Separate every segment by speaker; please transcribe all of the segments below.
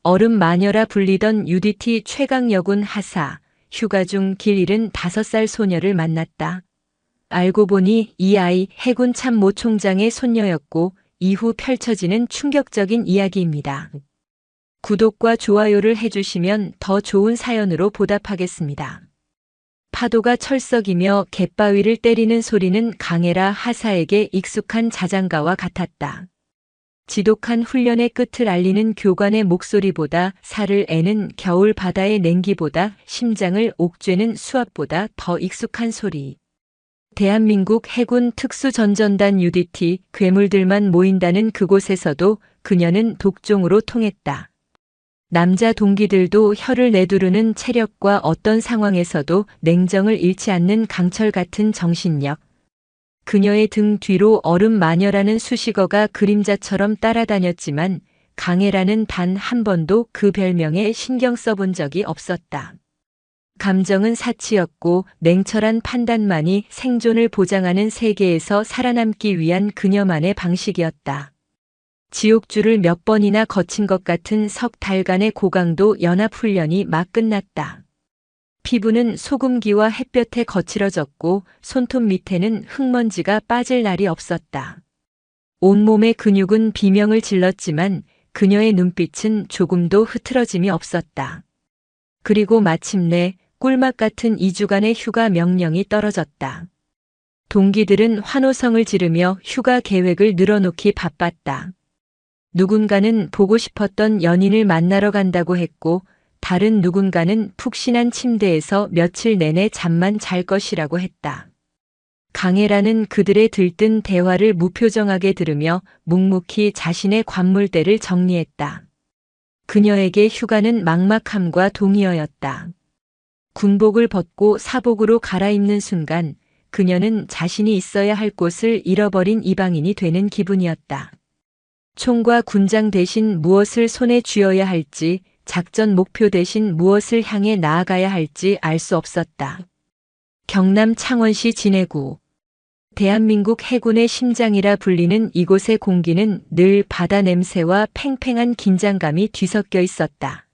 Speaker 1: 얼음 마녀라 불리던 UDT 최강여군 하사, 휴가 중 길 잃은 5살 소녀를 만났다. 알고 보니 이 아이 해군 참모 총장의 손녀였고 이후 펼쳐지는 충격적인 이야기입니다. 구독과 좋아요를 해주시면 더 좋은 사연으로 보답하겠습니다. 파도가 철썩이며 갯바위를 때리는 소리는 강해라 하사에게 익숙한 자장가와 같았다. 지독한 훈련의 끝을 알리는 교관의 목소리보다 살을 애는 겨울 바다의 냉기보다 심장을 옥죄는 수압보다 더 익숙한 소리. 대한민국 해군 특수전전단 UDT 괴물들만 모인다는 그곳에서도 그녀는 독종으로 통했다. 남자 동기들도 혀를 내두르는 체력과 어떤 상황에서도 냉정을 잃지 않는 강철 같은 정신력. 그녀의 등 뒤로 얼음 마녀라는 수식어가 그림자처럼 따라다녔지만 강해라는 단 한 번도 그 별명에 신경 써본 적이 없었다. 감정은 사치였고 냉철한 판단만이 생존을 보장하는 세계에서 살아남기 위한 그녀만의 방식이었다. 지옥줄을 몇 번이나 거친 것 같은 석 달간의 고강도 연합훈련이 막 끝났다. 피부는 소금기와 햇볕에 거칠어졌고 손톱 밑에는 흙먼지가 빠질 날이 없었다. 온몸의 근육은 비명을 질렀지만 그녀의 눈빛은 조금도 흐트러짐이 없었다. 그리고 마침내 꿀맛 같은 2주간의 휴가 명령이 떨어졌다. 동기들은 환호성을 지르며 휴가 계획을 늘어놓기 바빴다. 누군가는 보고 싶었던 연인을 만나러 간다고 했고 다른 누군가는 푹신한 침대에서 며칠 내내 잠만 잘 것이라고 했다. 강해라는 그들의 들뜬 대화를 무표정하게 들으며 묵묵히 자신의 관물대를 정리했다. 그녀에게 휴가는 막막함과 동의어였다. 군복을 벗고 사복으로 갈아입는 순간 그녀는 자신이 있어야 할 곳을 잃어버린 이방인이 되는 기분이었다. 총과 군장 대신 무엇을 손에 쥐어야 할지, 작전 목표 대신 무엇을 향해 나아가야 할지 알 수 없었다. 경남 창원시 진해구. 대한민국 해군의 심장이라 불리는 이곳의 공기는 늘 바다 냄새와 팽팽한 긴장감이 뒤섞여 있었다.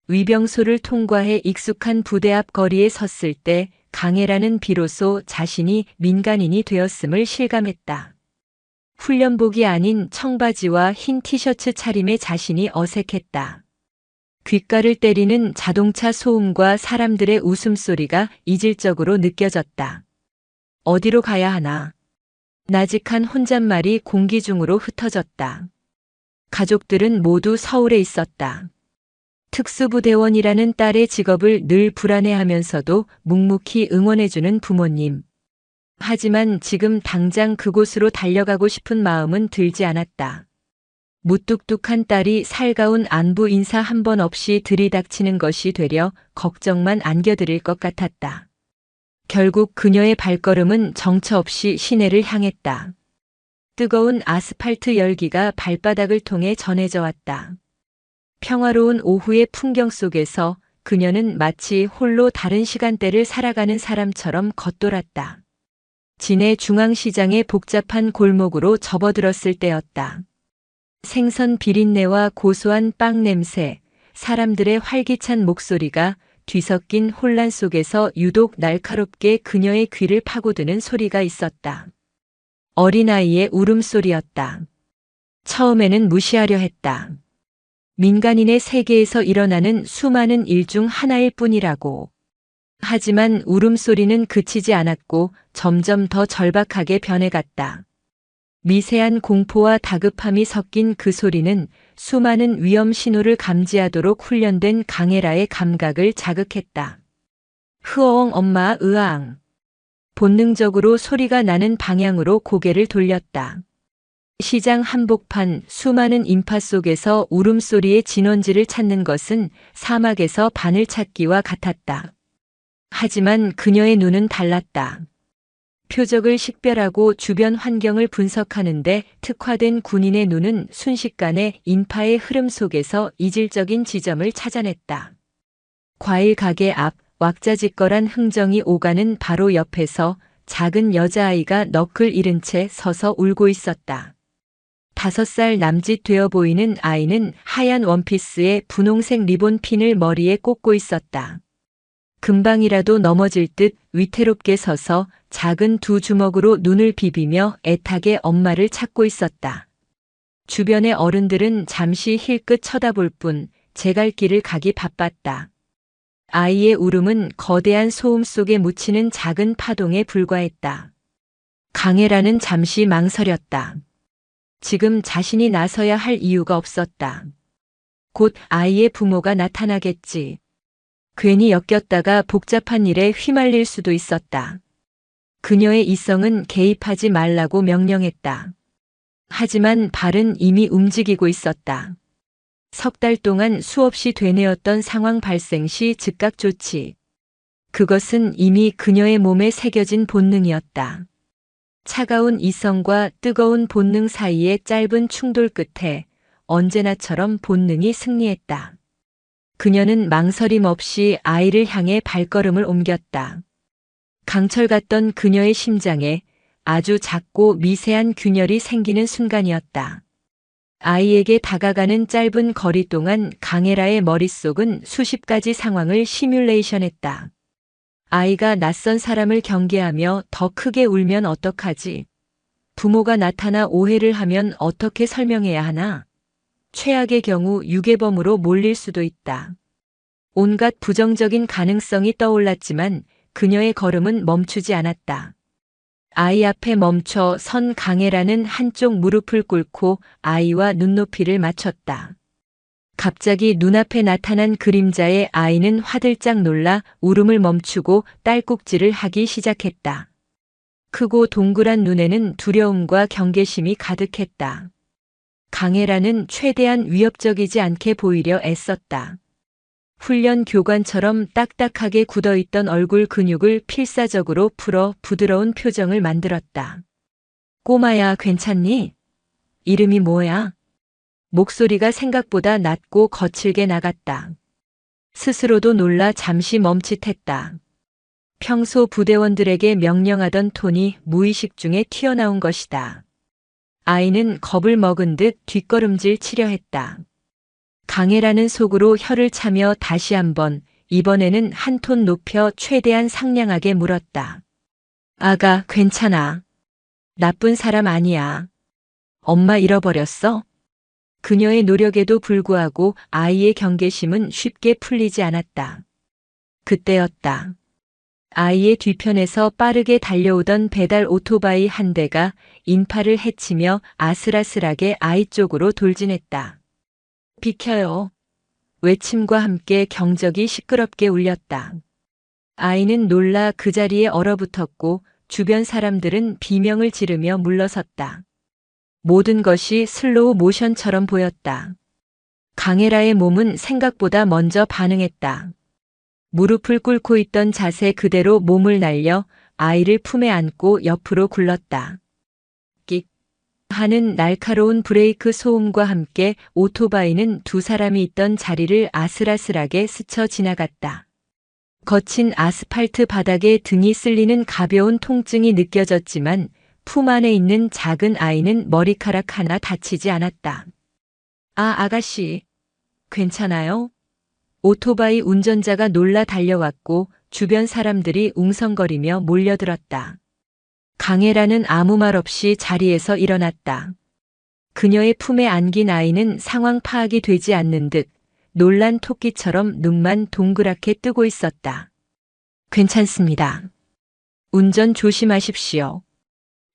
Speaker 1: 위병소를 통과해 익숙한 부대 앞 거리에 섰을 때 강해라는 비로소 자신이 민간인이 되었음을 실감했다. 훈련복이 아닌 청바지와 흰 티셔츠 차림의 자신이 어색했다. 귓가를 때리는 자동차 소음과 사람들의 웃음소리가 이질적으로 느껴졌다. 어디로 가야 하나? 나직한 혼잣말이 공기 중으로 흩어졌다. 가족들은 모두 서울에 있었다. 특수부대원이라는 딸의 직업을 늘 불안해하면서도 묵묵히 응원해주는 부모님. 하지만 지금 당장 그곳으로 달려가고 싶은 마음은 들지 않았다. 무뚝뚝한 딸이 살가운 안부 인사 한 번 없이 들이닥치는 것이 되려 걱정만 안겨드릴 것 같았다. 결국 그녀의 발걸음은 정처 없이 시내를 향했다. 뜨거운 아스팔트 열기가 발바닥을 통해 전해져 왔다. 평화로운 오후의 풍경 속에서 그녀는 마치 홀로 다른 시간대를 살아가는 사람처럼 겉돌았다. 진해 중앙시장의 복잡한 골목으로 접어들었을 때였다. 생선 비린내와 고소한 빵 냄새, 사람들의 활기찬 목소리가 뒤섞인 혼란 속에서 유독 날카롭게 그녀의 귀를 파고드는 소리가 있었다. 어린아이의 울음소리였다. 처음에는 무시하려 했다. 민간인의 세계에서 일어나는 수많은 일 중 하나일 뿐이라고. 하지만 울음소리는 그치지 않았고 점점 더 절박하게 변해갔다. 미세한 공포와 다급함이 섞인 그 소리는 수많은 위험 신호를 감지하도록 훈련된 강해라의 감각을 자극했다. 흐어엉 엄마 으앙. 본능적으로 소리가 나는 방향으로 고개를 돌렸다. 시장 한복판 수많은 인파 속에서 울음소리의 진원지를 찾는 것은 사막에서 바늘 찾기와 같았다. 하지만 그녀의 눈은 달랐다. 표적을 식별하고 주변 환경을 분석하는데 특화된 군인의 눈은 순식간에 인파의 흐름 속에서 이질적인 지점을 찾아냈다. 과일 가게 앞 왁자지껄한 흥정이 오가는 바로 옆에서 작은 여자아이가 너클 잃은 채 서서 울고 있었다. 5살 남짓 되어 보이는 아이는 하얀 원피스에 분홍색 리본 핀을 머리에 꽂고 있었다. 금방이라도 넘어질 듯 위태롭게 서서 작은 두 주먹으로 눈을 비비며 애타게 엄마를 찾고 있었다. 주변의 어른들은 잠시 힐끗 쳐다볼 뿐 제 갈 길을 가기 바빴다. 아이의 울음은 거대한 소음 속에 묻히는 작은 파동에 불과했다. 강혜라는 잠시 망설였다. 지금 자신이 나서야 할 이유가 없었다. 곧 아이의 부모가 나타나겠지. 괜히 엮였다가 복잡한 일에 휘말릴 수도 있었다. 그녀의 이성은 개입하지 말라고 명령했다. 하지만 발은 이미 움직이고 있었다. 3달 동안 수없이 되뇌었던 상황 발생 시 즉각 조치. 그것은 이미 그녀의 몸에 새겨진 본능이었다. 차가운 이성과 뜨거운 본능 사이의 짧은 충돌 끝에 언제나처럼 본능이 승리했다. 그녀는 망설임 없이 아이를 향해 발걸음을 옮겼다. 강철 같던 그녀의 심장에 아주 작고 미세한 균열이 생기는 순간이었다. 아이에게 다가가는 짧은 거리 동안 강혜라의 머릿속은 수십 가지 상황을 시뮬레이션했다. 아이가 낯선 사람을 경계하며 더 크게 울면 어떡하지? 부모가 나타나 오해를 하면 어떻게 설명해야 하나? 최악의 경우 유괴범으로 몰릴 수도 있다. 온갖 부정적인 가능성이 떠올랐지만 그녀의 걸음은 멈추지 않았다. 아이 앞에 멈춰 선 강혜라는 한쪽 무릎을 꿇고 아이와 눈높이를 맞췄다. 갑자기 눈앞에 나타난 그림자에 아이는 화들짝 놀라 울음을 멈추고 딸꾹질을 하기 시작했다. 크고 동그란 눈에는 두려움과 경계심이 가득했다. 강혜라는 최대한 위협적이지 않게 보이려 애썼다. 훈련 교관처럼 딱딱하게 굳어있던 얼굴 근육을 필사적으로 풀어 부드러운 표정을 만들었다. 꼬마야, 괜찮니? 이름이 뭐야? 목소리가 생각보다 낮고 거칠게 나갔다. 스스로도 놀라 잠시 멈칫했다. 평소 부대원들에게 명령하던 톤이 무의식 중에 튀어나온 것이다. 아이는 겁을 먹은 듯 뒷걸음질 치려 했다. 강혜라는 속으로 혀를 차며 다시 한번, 이번에는 한 톤 높여 최대한 상냥하게 물었다. 아가, 괜찮아. 나쁜 사람 아니야. 엄마 잃어버렸어? 그녀의 노력에도 불구하고 아이의 경계심은 쉽게 풀리지 않았다. 그때였다. 아이의 뒤편에서 빠르게 달려오던 배달 오토바이 한 대가 인파를 헤치며 아슬아슬하게 아이 쪽으로 돌진했다. 비켜요. 외침과 함께 경적이 시끄럽게 울렸다. 아이는 놀라 그 자리에 얼어붙었고 주변 사람들은 비명을 지르며 물러섰다. 모든 것이 슬로우 모션처럼 보였다. 강혜라의 몸은 생각보다 먼저 반응했다. 무릎을 꿇고 있던 자세 그대로 몸을 날려 아이를 품에 안고 옆으로 굴렀다. 끽 하는 날카로운 브레이크 소음과 함께 오토바이는 두 사람이 있던 자리를 아슬아슬하게 스쳐 지나갔다. 거친 아스팔트 바닥에 등이 쓸리는 가벼운 통증이 느껴졌지만 품 안에 있는 작은 아이는 머리카락 하나 다치지 않았다. 아가씨, 괜찮아요? 오토바이 운전자가 놀라 달려왔고 주변 사람들이 웅성거리며 몰려들었다. 강혜라는 아무 말 없이 자리에서 일어났다. 그녀의 품에 안긴 아이는 상황 파악이 되지 않는 듯 놀란 토끼처럼 눈만 동그랗게 뜨고 있었다. 괜찮습니다. 운전 조심하십시오.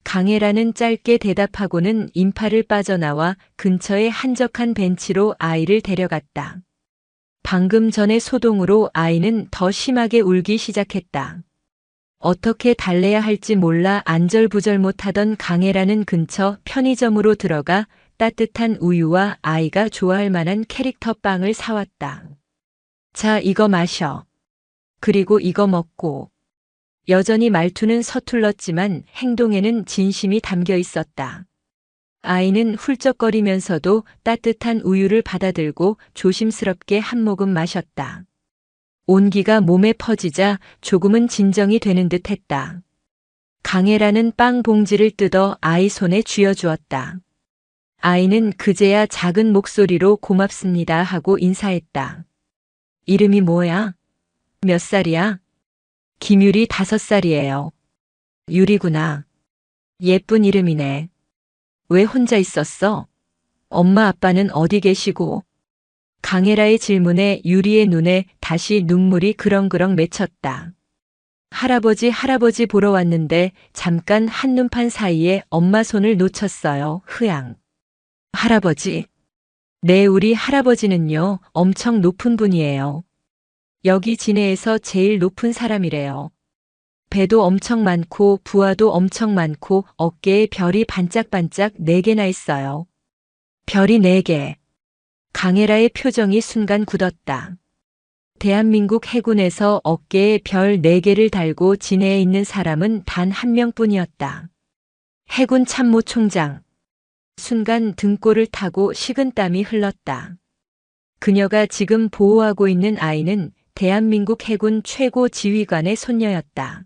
Speaker 1: 강혜라는 짧게 대답하고는 인파를 빠져나와 근처의 한적한 벤치로 아이를 데려갔다. 방금 전의 소동으로 아이는 더 심하게 울기 시작했다. 어떻게 달래야 할지 몰라 안절부절 못하던 강혜라는 근처 편의점으로 들어가 따뜻한 우유와 아이가 좋아할 만한 캐릭터 빵을 사왔다. 자, 이거 마셔. 그리고 이거 먹고. 여전히 말투는 서툴렀지만 행동에는 진심이 담겨 있었다. 아이는 훌쩍거리면서도 따뜻한 우유를 받아들고 조심스럽게 한 모금 마셨다. 온기가 몸에 퍼지자 조금은 진정이 되는 듯 했다. 강혜라는 빵 봉지를 뜯어 아이 손에 쥐어주었다. 아이는 그제야 작은 목소리로 고맙습니다 하고 인사했다. 이름이 뭐야? 몇 살이야? 김유리 5살이에요. 유리구나. 예쁜 이름이네. 왜 혼자 있었어? 엄마 아빠는 어디 계시고? 강혜라의 질문에 유리의 눈에 다시 눈물이 그렁그렁 맺혔다. 할아버지 보러 왔는데 잠깐 한눈판 사이에 엄마 손을 놓쳤어요. 흐양. 할아버지. 네, 우리 할아버지는요, 엄청 높은 분이에요. 여기 진해에서 제일 높은 사람이래요. 배도 엄청 많고 부하도 엄청 많고 어깨에 별이 반짝반짝 4개나 있어요. 별이 4개. 강혜라의 표정이 순간 굳었다. 대한민국 해군에서 어깨에 별 4개를 달고 진해에 있는 사람은 단 한 명뿐이었다. 해군 참모총장. 순간 등골을 타고 식은땀이 흘렀다. 그녀가 지금 보호하고 있는 아이는 대한민국 해군 최고 지휘관의 손녀였다.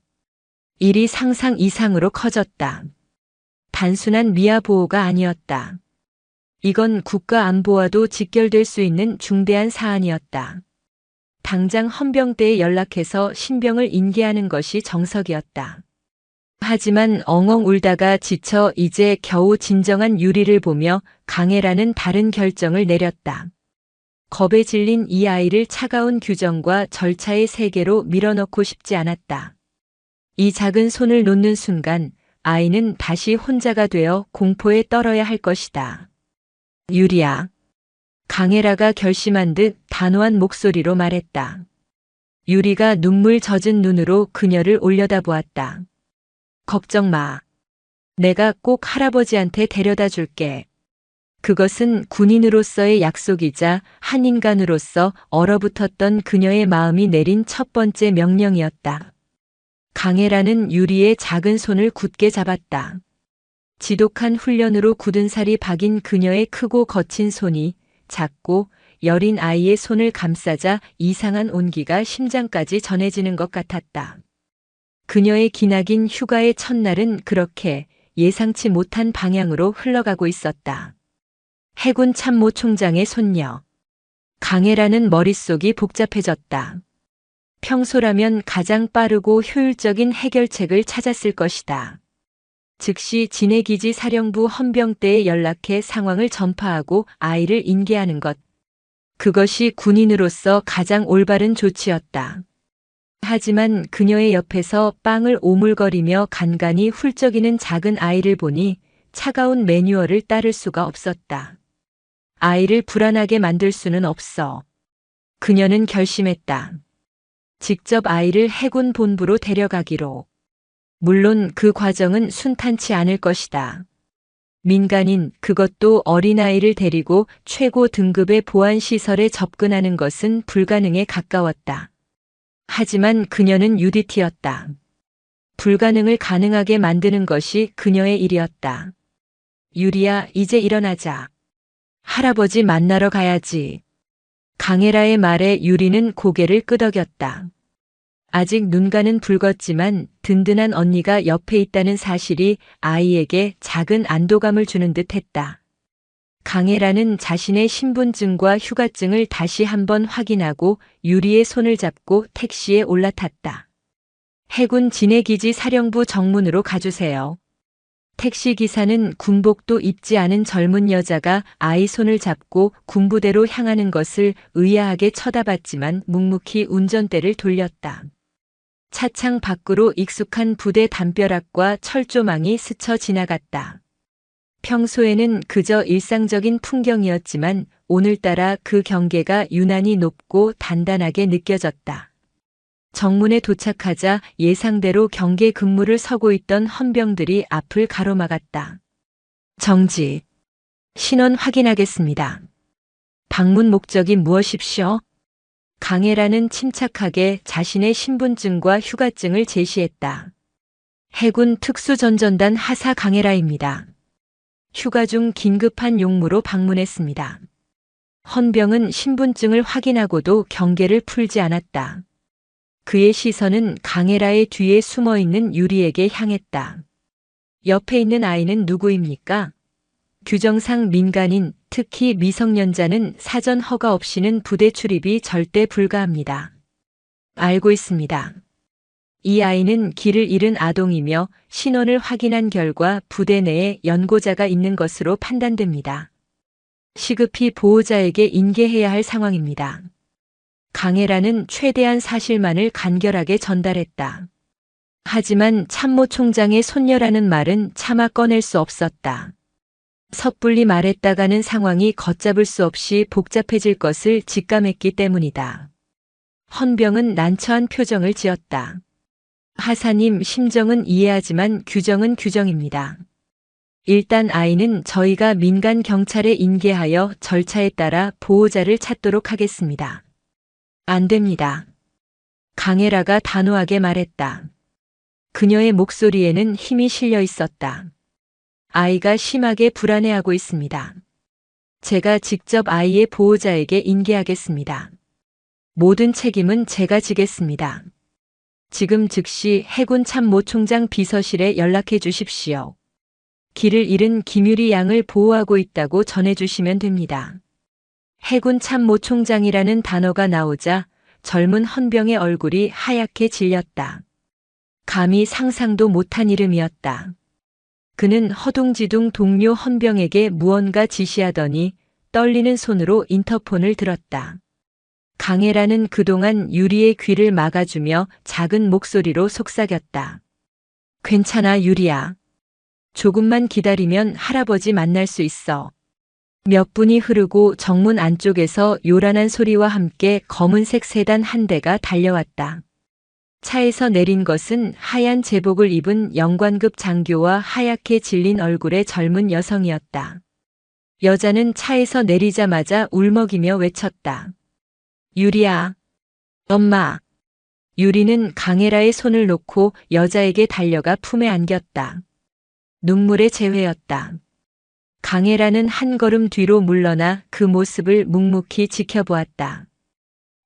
Speaker 1: 일이 상상 이상으로 커졌다. 단순한 미아 보호가 아니었다. 이건 국가 안보와도 직결될 수 있는 중대한 사안이었다. 당장 헌병대에 연락해서 신병을 인계하는 것이 정석이었다. 하지만 엉엉 울다가 지쳐 이제 겨우 진정한 유리를 보며 강혜라는 다른 결정을 내렸다. 겁에 질린 이 아이를 차가운 규정과 절차의 세계로 밀어넣고 싶지 않았다. 이 작은 손을 놓는 순간 아이는 다시 혼자가 되어 공포에 떨어야 할 것이다. 유리야. 강혜라가 결심한 듯 단호한 목소리로 말했다. 유리가 눈물 젖은 눈으로 그녀를 올려다보았다. 걱정 마. 내가 꼭 할아버지한테 데려다 줄게. 그것은 군인으로서의 약속이자 한 인간으로서 얼어붙었던 그녀의 마음이 내린 첫 번째 명령이었다. 강혜라는 유리의 작은 손을 굳게 잡았다. 지독한 훈련으로 굳은 살이 박인 그녀의 크고 거친 손이 작고 여린 아이의 손을 감싸자 이상한 온기가 심장까지 전해지는 것 같았다. 그녀의 기나긴 휴가의 첫날은 그렇게 예상치 못한 방향으로 흘러가고 있었다. 해군 참모총장의 손녀. 강혜라는 머릿속이 복잡해졌다. 평소라면 가장 빠르고 효율적인 해결책을 찾았을 것이다. 즉시 진해기지 사령부 헌병대에 연락해 상황을 전파하고 아이를 인계하는 것. 그것이 군인으로서 가장 올바른 조치였다. 하지만 그녀의 옆에서 빵을 오물거리며 간간히 훌쩍이는 작은 아이를 보니 차가운 매뉴얼을 따를 수가 없었다. 아이를 불안하게 만들 수는 없어. 그녀는 결심했다. 직접 아이를 해군 본부로 데려가기로. 물론 그 과정은 순탄치 않을 것이다. 민간인, 그것도 어린아이를 데리고 최고 등급의 보안시설에 접근하는 것은 불가능에 가까웠다. 하지만 그녀는 UDT였다. 불가능을 가능하게 만드는 것이 그녀의 일이었다. 유리야, 이제 일어나자. 할아버지 만나러 가야지. 강혜라의 말에 유리는 고개를 끄덕였다. 아직 눈가는 붉었지만 든든한 언니가 옆에 있다는 사실이 아이에게 작은 안도감을 주는 듯 했다. 강혜라는 자신의 신분증과 휴가증을 다시 한번 확인하고 유리의 손을 잡고 택시에 올라탔다. 해군 진해기지 사령부 정문으로 가주세요. 택시기사는 군복도 입지 않은 젊은 여자가 아이 손을 잡고 군부대로 향하는 것을 의아하게 쳐다봤지만 묵묵히 운전대를 돌렸다. 차창 밖으로 익숙한 부대 담벼락과 철조망이 스쳐 지나갔다. 평소에는 그저 일상적인 풍경이었지만 오늘따라 그 경계가 유난히 높고 단단하게 느껴졌다. 정문에 도착하자 예상대로 경계 근무를 서고 있던 헌병들이 앞을 가로막았다. 정지. 신원 확인하겠습니다. 방문 목적이 무엇입시오? 강혜라는 침착하게 자신의 신분증과 휴가증을 제시했다. 해군 특수전전단 하사 강혜라입니다. 휴가 중 긴급한 용무로 방문했습니다. 헌병은 신분증을 확인하고도 경계를 풀지 않았다. 그의 시선은 강혜라의 뒤에 숨어있는 유리에게 향했다. 옆에 있는 아이는 누구입니까? 규정상 민간인, 특히 미성년자는 사전 허가 없이는 부대 출입이 절대 불가합니다. 알고 있습니다. 이 아이는 길을 잃은 아동이며 신원을 확인한 결과 부대 내에 연고자가 있는 것으로 판단됩니다. 시급히 보호자에게 인계해야 할 상황입니다. 강혜라는 최대한 사실만을 간결하게 전달했다. 하지만 참모총장의 손녀라는 말은 차마 꺼낼 수 없었다. 섣불리 말했다가는 상황이 걷잡을 수 없이 복잡해질 것을 직감했기 때문이다. 헌병은 난처한 표정을 지었다. 하사님, 심정은 이해하지만 규정은 규정입니다. 일단 아이는 저희가 민간 경찰에 인계하여 절차에 따라 보호자를 찾도록 하겠습니다. 안 됩니다. 강혜라가 단호하게 말했다. 그녀의 목소리에는 힘이 실려 있었다. 아이가 심하게 불안해하고 있습니다. 제가 직접 아이의 보호자에게 인계하겠습니다. 모든 책임은 제가 지겠습니다. 지금 즉시 해군 참모총장 비서실에 연락해 주십시오. 길을 잃은 김유리 양을 보호하고 있다고 전해주시면 됩니다. 해군 참모총장이라는 단어가 나오자 젊은 헌병의 얼굴이 하얗게 질렸다. 감히 상상도 못한 이름이었다. 그는 허둥지둥 동료 헌병에게 무언가 지시하더니 떨리는 손으로 인터폰을 들었다. 강혜라는 그동안 유리의 귀를 막아주며 작은 목소리로 속삭였다. 괜찮아, 유리야. 조금만 기다리면 할아버지 만날 수 있어. 몇 분이 흐르고 정문 안쪽에서 요란한 소리와 함께 검은색 세단 한 대가 달려왔다. 차에서 내린 것은 하얀 제복을 입은 영관급 장교와 하얗게 질린 얼굴의 젊은 여성이었다. 여자는 차에서 내리자마자 울먹이며 외쳤다. 유리야. 엄마. 유리는 강혜라의 손을 놓고 여자에게 달려가 품에 안겼다. 눈물의 재회였다. 강혜라는 한 걸음 뒤로 물러나 그 모습을 묵묵히 지켜보았다.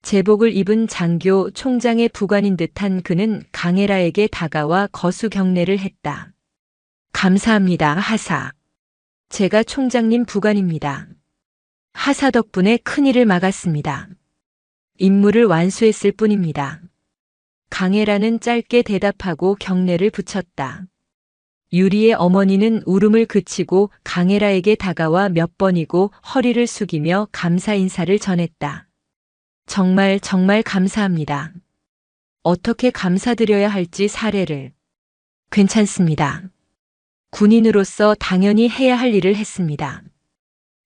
Speaker 1: 제복을 입은 장교 총장의 부관인 듯한 그는 강혜라에게 다가와 거수 경례를 했다. 감사합니다, 하사. 제가 총장님 부관입니다. 하사 덕분에 큰일을 막았습니다. 임무를 완수했을 뿐입니다. 강혜라는 짧게 대답하고 경례를 붙였다. 유리의 어머니는 울음을 그치고 강혜라에게 다가와 몇 번이고 허리를 숙이며 감사 인사를 전했다. 정말 감사합니다. 어떻게 감사드려야 할지 사례를. 괜찮습니다. 군인으로서 당연히 해야 할 일을 했습니다.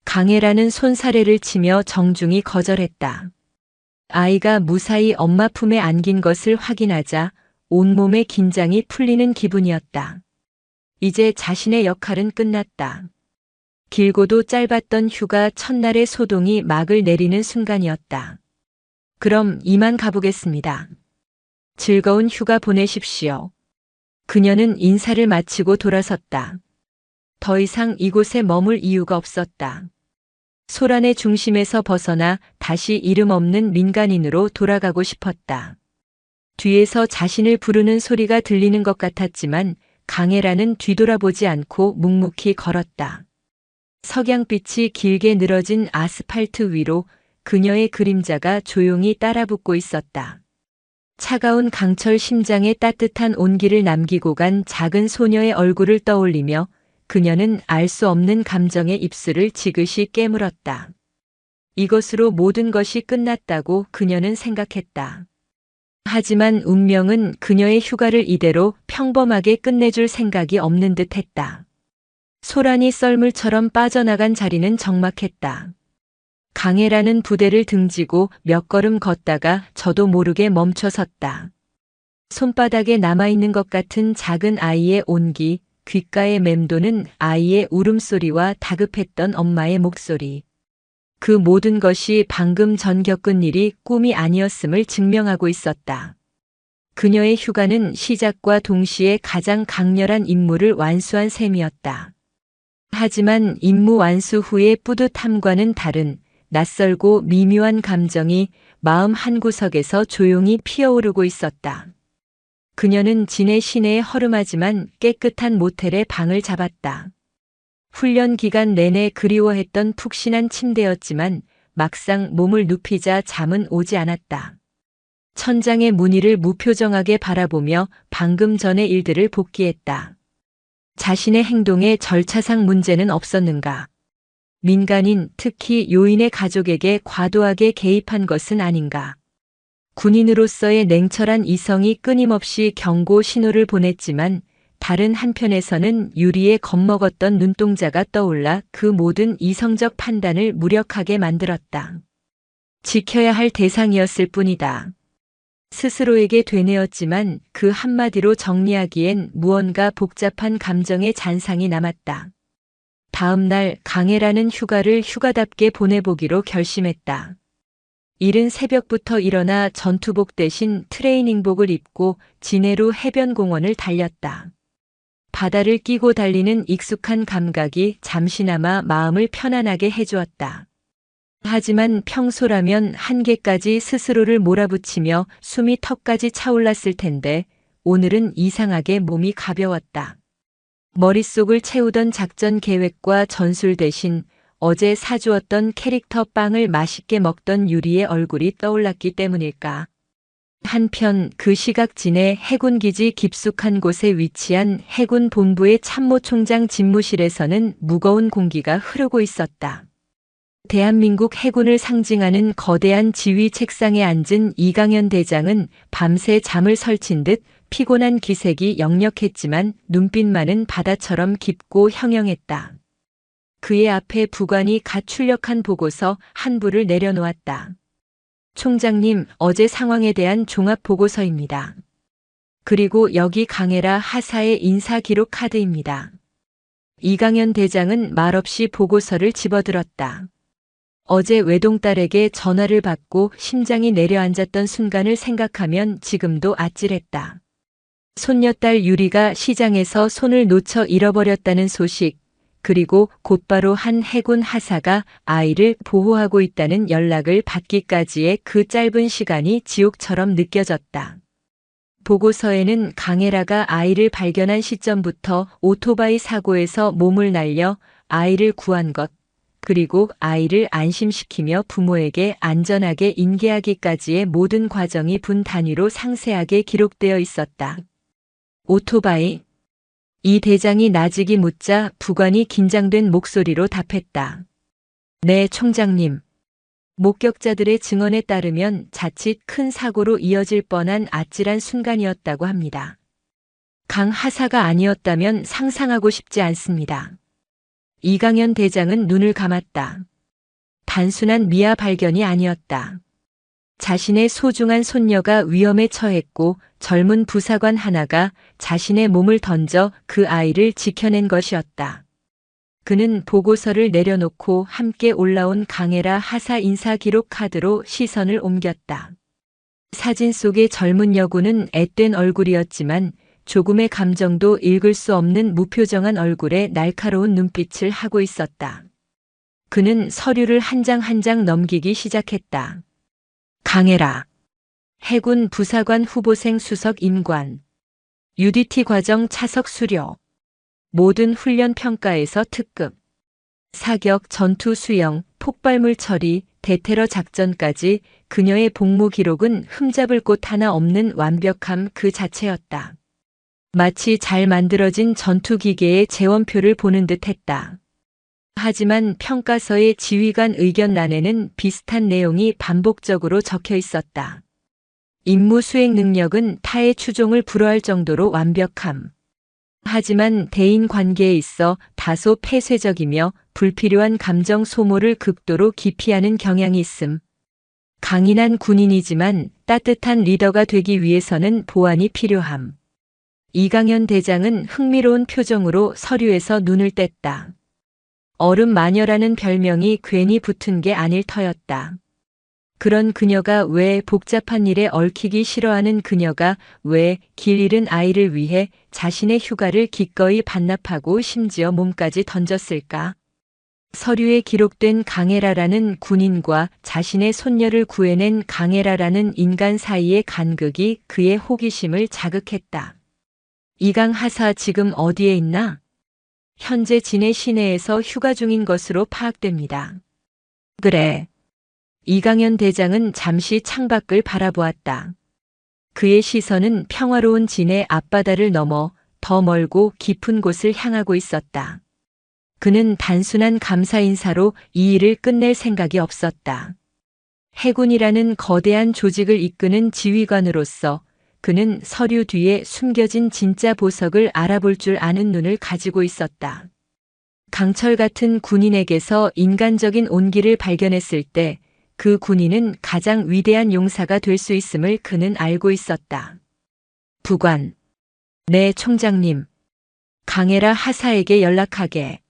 Speaker 1: 강혜라는 손사래를 치며 정중히 거절했다. 아이가 무사히 엄마 품에 안긴 것을 확인하자 온몸의 긴장이 풀리는 기분이었다. 이제 자신의 역할은 끝났다. 길고도 짧았던 휴가 첫날의 소동이 막을 내리는 순간이었다. 그럼 이만 가보겠습니다. 즐거운 휴가 보내십시오. 그녀는 인사를 마치고 돌아섰다. 더 이상 이곳에 머물 이유가 없었다. 소란의 중심에서 벗어나 다시 이름 없는 민간인으로 돌아가고 싶었다. 뒤에서 자신을 부르는 소리가 들리는 것 같았지만 강혜라는 뒤돌아보지 않고 묵묵히 걸었다. 석양빛이 길게 늘어진 아스팔트 위로 그녀의 그림자가 조용히 따라붙고 있었다. 차가운 강철 심장에 따뜻한 온기를 남기고 간 작은 소녀의 얼굴을 떠올리며 그녀는 알 수 없는 감정의 입술을 지그시 깨물었다. 이것으로 모든 것이 끝났다고 그녀는 생각했다. 하지만 운명은 그녀의 휴가를 이대로 평범하게 끝내줄 생각이 없는 듯 했다. 소란이 썰물처럼 빠져나간 자리는 적막했다. 강혜라는 부대를 등지고 몇 걸음 걷다가 저도 모르게 멈춰섰다. 손바닥에 남아있는 것 같은 작은 아이의 온기, 귓가에 맴도는 아이의 울음소리와 다급했던 엄마의 목소리. 그 모든 것이 방금 전 겪은 일이 꿈이 아니었음을 증명하고 있었다. 그녀의 휴가는 시작과 동시에 가장 강렬한 임무를 완수한 셈이었다. 하지만 임무 완수 후의 뿌듯함과는 다른 낯설고 미묘한 감정이 마음 한구석에서 조용히 피어오르고 있었다. 그녀는 진해 시내의 허름하지만 깨끗한 모텔에 방을 잡았다. 훈련 기간 내내 그리워했던 푹신한 침대였지만 막상 몸을 눕히자 잠은 오지 않았다. 천장의 무늬를 무표정하게 바라보며 방금 전의 일들을 복기했다. 자신의 행동에 절차상 문제는 없었는가? 민간인, 특히 요인의 가족에게 과도하게 개입한 것은 아닌가? 군인으로서의 냉철한 이성이 끊임없이 경고 신호를 보냈지만 다른 한편에서는 유리에 겁먹었던 눈동자가 떠올라 그 모든 이성적 판단을 무력하게 만들었다. 지켜야 할 대상이었을 뿐이다. 스스로에게 되뇌었지만 그 한마디로 정리하기엔 무언가 복잡한 감정의 잔상이 남았다. 다음 날 강해라는 휴가를 휴가답게 보내보기로 결심했다. 이른 새벽부터 일어나 전투복 대신 트레이닝복을 입고 진해로 해변공원을 달렸다. 바다를 끼고 달리는 익숙한 감각이 잠시나마 마음을 편안하게 해주었다. 하지만 평소라면 한계까지 스스로를 몰아붙이며 숨이 턱까지 차올랐을 텐데 오늘은 이상하게 몸이 가벼웠다. 머릿속을 채우던 작전 계획과 전술 대신 어제 사주었던 캐릭터 빵을 맛있게 먹던 유리의 얼굴이 떠올랐기 때문일까. 한편 그 시각 진해 해군기지 깊숙한 곳에 위치한 해군 본부의 참모총장 집무실에서는 무거운 공기가 흐르고 있었다. 대한민국 해군을 상징하는 거대한 지휘 책상에 앉은 이강현 대장은 밤새 잠을 설친 듯 피곤한 기색이 역력했지만 눈빛만은 바다처럼 깊고 형형했다. 그의 앞에 부관이 갓 출력한 보고서 한 부를 내려놓았다. 총장님, 어제 상황에 대한 종합보고서입니다. 그리고 여기 강해라 하사의 인사기록 카드입니다. 이강현 대장은 말없이 보고서를 집어들었다. 어제 외동딸에게 전화를 받고 심장이 내려앉았던 순간을 생각하면 지금도 아찔했다. 손녀딸 유리가 시장에서 손을 놓쳐 잃어버렸다는 소식, 그리고 곧바로 한 해군 하사가 아이를 보호하고 있다는 연락을 받기까지의 그 짧은 시간이 지옥처럼 느껴졌다. 보고서에는 강해라가 아이를 발견한 시점부터 오토바이 사고에서 몸을 날려 아이를 구한 것, 그리고 아이를 안심시키며 부모에게 안전하게 인계하기까지의 모든 과정이 분 단위로 상세하게 기록되어 있었다. 오토바이. 이 대장이 나직이 묻자 부관이 긴장된 목소리로 답했다. 네, 총장님. 목격자들의 증언에 따르면 자칫 큰 사고로 이어질 뻔한 아찔한 순간이었다고 합니다. 강 하사가 아니었다면 상상하고 싶지 않습니다. 이강현 대장은 눈을 감았다. 단순한 미아 발견이 아니었다. 자신의 소중한 손녀가 위험에 처했고 젊은 부사관 하나가 자신의 몸을 던져 그 아이를 지켜낸 것이었다. 그는 보고서를 내려놓고 함께 올라온 강해라 하사 인사 기록 카드로 시선을 옮겼다. 사진 속의 젊은 여군은 앳된 얼굴이었지만 조금의 감정도 읽을 수 없는 무표정한 얼굴에 날카로운 눈빛을 하고 있었다. 그는 서류를 한 장 한 장 넘기기 시작했다. 강해라. 해군 부사관 후보생 수석 임관. UDT 과정 차석 수료. 모든 훈련 평가에서 특급. 사격, 전투 수영, 폭발물 처리, 대테러 작전까지 그녀의 복무 기록은 흠잡을 곳 하나 없는 완벽함 그 자체였다. 마치 잘 만들어진 전투기계의 재원표를 보는 듯 했다. 하지만 평가서의 지휘관 의견란에는 비슷한 내용이 반복적으로 적혀 있었다. 임무 수행 능력은 타의 추종을 불허할 정도로 완벽함. 하지만 대인 관계에 있어 다소 폐쇄적이며 불필요한 감정 소모를 극도로 기피하는 경향이 있음. 강인한 군인이지만 따뜻한 리더가 되기 위해서는 보완이 필요함. 이강현 대장은 흥미로운 표정으로 서류에서 눈을 뗐다. 얼음 마녀라는 별명이 괜히 붙은 게 아닐 터였다. 그런 그녀가 왜 복잡한 일에 얽히기 싫어하는 그녀가 왜 길 잃은 아이를 위해 자신의 휴가를 기꺼이 반납하고 심지어 몸까지 던졌을까? 서류에 기록된 강해라라는 군인과 자신의 손녀를 구해낸 강해라라는 인간 사이의 간극이 그의 호기심을 자극했다. 이강 하사 지금 어디에 있나? 현재 진해 시내에서 휴가 중인 것으로 파악됩니다. 그래. 이강현 대장은 잠시 창밖을 바라보았다. 그의 시선은 평화로운 진해 앞바다를 넘어 더 멀고 깊은 곳을 향하고 있었다. 그는 단순한 감사 인사로 이 일을 끝낼 생각이 없었다. 해군이라는 거대한 조직을 이끄는 지휘관으로서 그는 서류 뒤에 숨겨진 진짜 보석을 알아볼 줄 아는 눈을 가지고 있었다. 강철 같은 군인에게서 인간적인 온기를 발견했을 때 그 군인은 가장 위대한 용사가 될 수 있음을 그는 알고 있었다. 부관. 네, 총장님. 강해라 하사에게 연락하게.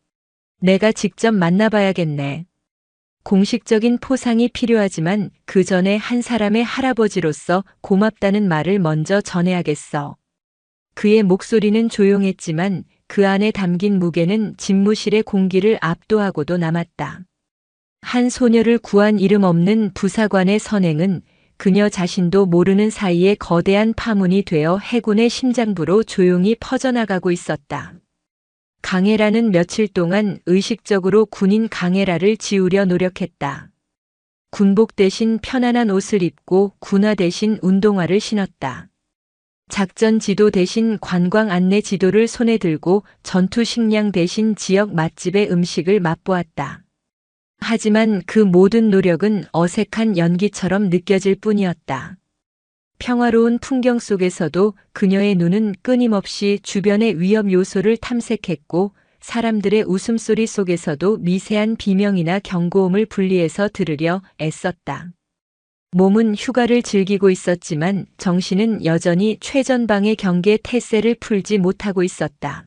Speaker 1: 내가 직접 만나봐야겠네. 공식적인 포상이 필요하지만 그 전에 한 사람의 할아버지로서 고맙다는 말을 먼저 전해야겠어. 그의 목소리는 조용했지만 그 안에 담긴 무게는 집무실의 공기를 압도하고도 남았다. 한 소녀를 구한 이름 없는 부사관의 선행은 그녀 자신도 모르는 사이에 거대한 파문이 되어 해군의 심장부로 조용히 퍼져나가고 있었다. 강해라는 며칠 동안 의식적으로 군인 강해라를 지우려 노력했다. 군복 대신 편안한 옷을 입고 군화 대신 운동화를 신었다. 작전 지도 대신 관광 안내 지도를 손에 들고 전투 식량 대신 지역 맛집의 음식을 맛보았다. 하지만 그 모든 노력은 어색한 연기처럼 느껴질 뿐이었다. 평화로운 풍경 속에서도 그녀의 눈은 끊임없이 주변의 위협 요소를 탐색했고 사람들의 웃음소리 속에서도 미세한 비명이나 경고음을 분리해서 들으려 애썼다. 몸은 휴가를 즐기고 있었지만 정신은 여전히 최전방의 경계 태세를 풀지 못하고 있었다.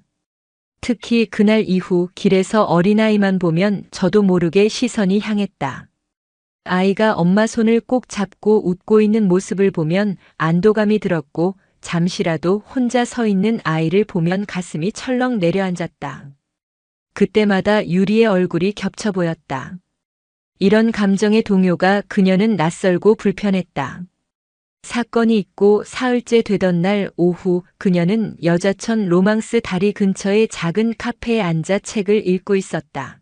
Speaker 1: 특히 그날 이후 길에서 어린아이만 보면 저도 모르게 시선이 향했다. 아이가 엄마 손을 꼭 잡고 웃고 있는 모습을 보면 안도감이 들었고 잠시라도 혼자 서 있는 아이를 보면 가슴이 철렁 내려앉았다. 그때마다 유리의 얼굴이 겹쳐 보였다. 이런 감정의 동요가 그녀는 낯설고 불편했다. 사건이 있고 사흘째 되던 날 오후 그녀는 여자천 로망스 다리 근처의 작은 카페에 앉아 책을 읽고 있었다.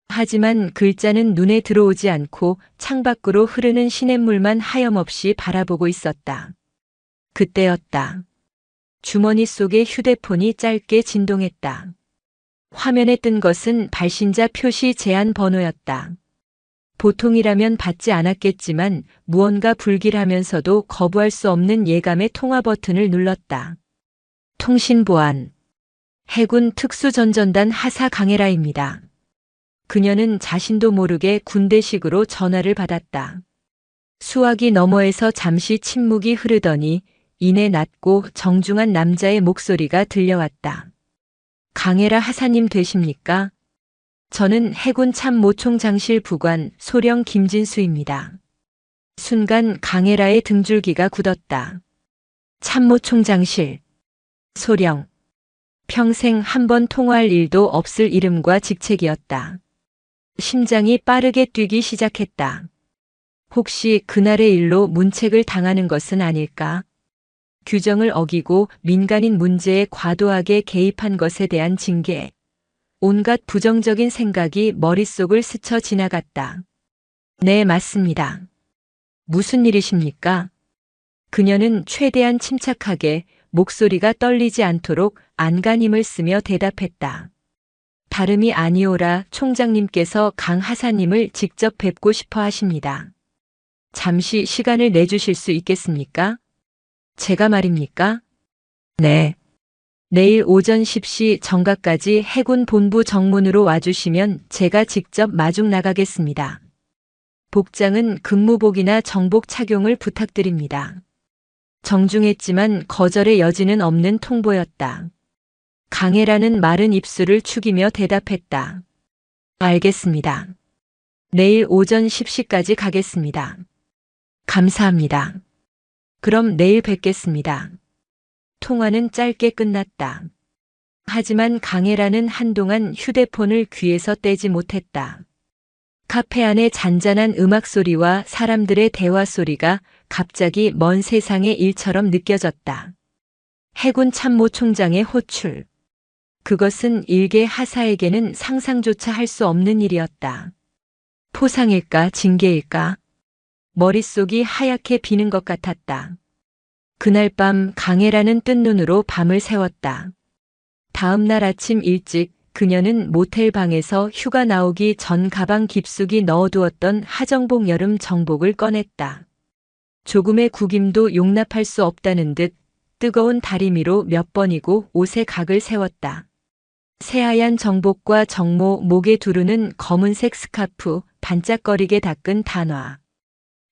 Speaker 1: 하지만 글자는 눈에 들어오지 않고 창밖으로 흐르는 시냇물만 하염없이 바라보고 있었다. 그때였다. 주머니 속의 휴대폰이 짧게 진동했다. 화면에 뜬 것은 발신자 표시 제한 번호였다. 보통이라면 받지 않았겠지만 무언가 불길하면서도 거부할 수 없는 예감의 통화 버튼을 눌렀다. 통신 보안. 해군 특수전전단 하사 강해라입니다. 그녀는 자신도 모르게 군대식으로 전화를 받았다. 수화기 너머에서 잠시 침묵이 흐르더니 이내 낮고 정중한 남자의 목소리가 들려왔다. 강해라 하사님 되십니까? 저는 해군 참모총장실 부관 소령 김진수입니다. 순간 강해라의 등줄기가 굳었다. 참모총장실. 소령. 평생 한 번 통화할 일도 없을 이름과 직책이었다. 심장이 빠르게 뛰기 시작했다. 혹시 그날의 일로 문책을 당하는 것은 아닐까? 규정을 어기고 민간인 문제에 과도하게 개입한 것에 대한 징계. 온갖 부정적인 생각이 머릿속을 스쳐 지나갔다. 네, 맞습니다. 무슨 일이십니까? 그녀는 최대한 침착하게 목소리가 떨리지 않도록 안간힘을 쓰며 대답했다. 다름이 아니오라 총장님께서 강 하사님을 직접 뵙고 싶어 하십니다. 잠시 시간을 내주실 수 있겠습니까? 제가 말입니까? 네. 내일 오전 10시 정각까지 해군 본부 정문으로 와주시면 제가 직접 마중 나가겠습니다. 복장은 근무복이나 정복 착용을 부탁드립니다. 정중했지만 거절의 여지는 없는 통보였다. 강해라는 마른 입술을 축이며 대답했다. 알겠습니다. 내일 오전 10시까지 가겠습니다. 감사합니다. 그럼 내일 뵙겠습니다. 통화는 짧게 끝났다. 하지만 강해라는 한동안 휴대폰을 귀에서 떼지 못했다. 카페 안의 잔잔한 음악 소리와 사람들의 대화 소리가 갑자기 먼 세상의 일처럼 느껴졌다. 해군 참모총장의 호출. 그것은 일개 하사에게는 상상조차 할 수 없는 일이었다. 포상일까 징계일까? 머릿속이 하얗게 비는 것 같았다. 그날 밤 강혜라는 뜬 눈으로 밤을 새웠다. 다음 날 아침 일찍 그녀는 모텔 방에서 휴가 나오기 전 가방 깊숙이 넣어두었던 하정복 여름 정복을 꺼냈다. 조금의 구김도 용납할 수 없다는 듯 뜨거운 다리미로 몇 번이고 옷에 각을 세웠다. 새하얀 정복과 정모 목에 두르는 검은색 스카프, 반짝거리게 닦은 단화.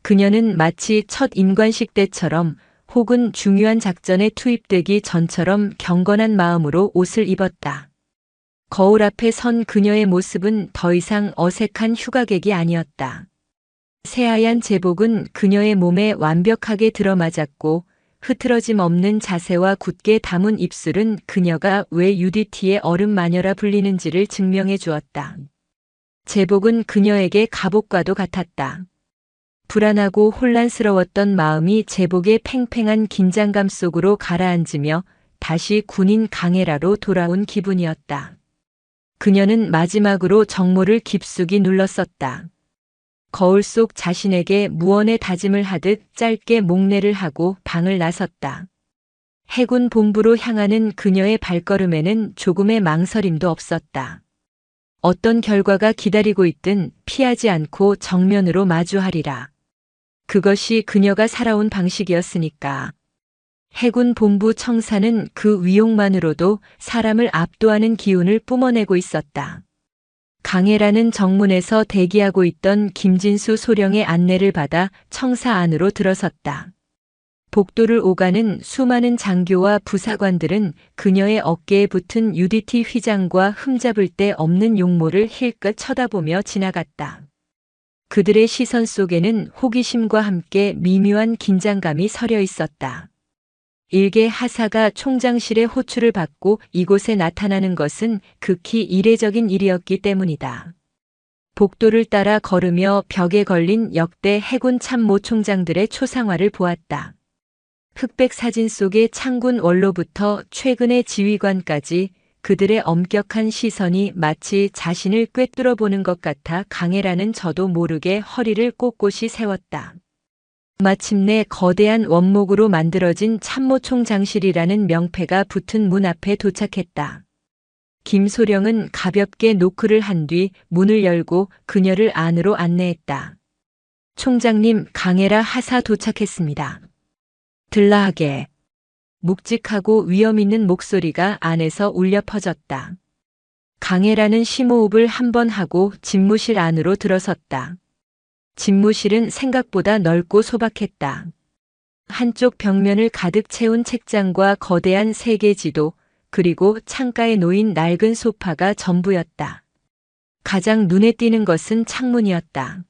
Speaker 1: 그녀는 마치 첫 임관식 때처럼 혹은 중요한 작전에 투입되기 전처럼 경건한 마음으로 옷을 입었다. 거울 앞에 선 그녀의 모습은 더 이상 어색한 휴가객이 아니었다. 새하얀 제복은 그녀의 몸에 완벽하게 들어맞았고 흐트러짐 없는 자세와 굳게 담은 입술은 그녀가 왜 UDT의 얼음 마녀라 불리는지를 증명해 주었다. 제복은 그녀에게 갑옷과도 같았다. 불안하고 혼란스러웠던 마음이 제복의 팽팽한 긴장감 속으로 가라앉으며 다시 군인 강혜라로 돌아온 기분이었다. 그녀는 마지막으로 정모를 깊숙이 눌렀었다. 거울 속 자신에게 무언의 다짐을 하듯 짧게 목례를 하고 방을 나섰다. 해군 본부로 향하는 그녀의 발걸음에는 조금의 망설임도 없었다. 어떤 결과가 기다리고 있든 피하지 않고 정면으로 마주하리라. 그것이 그녀가 살아온 방식이었으니까. 해군 본부 청사는 그 위용만으로도 사람을 압도하는 기운을 뿜어내고 있었다. 강혜라는 정문에서 대기하고 있던 김진수 소령의 안내를 받아 청사 안으로 들어섰다. 복도를 오가는 수많은 장교와 부사관들은 그녀의 어깨에 붙은 UDT 휘장과 흠잡을 데 없는 용모를 힐끗 쳐다보며 지나갔다. 그들의 시선 속에는 호기심과 함께 미묘한 긴장감이 서려 있었다. 일개 하사가 총장실의 호출을 받고 이곳에 나타나는 것은 극히 이례적인 일이었기 때문이다. 복도를 따라 걸으며 벽에 걸린 역대 해군 참모 총장들의 초상화를 보았다. 흑백 사진 속의 창군 원로부터 최근의 지휘관까지 그들의 엄격한 시선이 마치 자신을 꿰뚫어 보는 것 같아 강혜라는 저도 모르게 허리를 꼿꼿이 세웠다. 마침내 거대한 원목으로 만들어진 참모총장실이라는 명패가 붙은 문 앞에 도착했다. 김소령은 가볍게 노크를 한 뒤 문을 열고 그녀를 안으로 안내했다. 총장님, 강혜라 하사 도착했습니다. 들라하게. 묵직하고 위험 있는 목소리가 안에서 울려 퍼졌다. 강혜라는 심호흡을 한 번 하고 집무실 안으로 들어섰다. 집무실은 생각보다 넓고 소박했다. 한쪽 벽면을 가득 채운 책장과 거대한 세계지도, 그리고 창가에 놓인 낡은 소파가 전부였다. 가장 눈에 띄는 것은 창문이었다.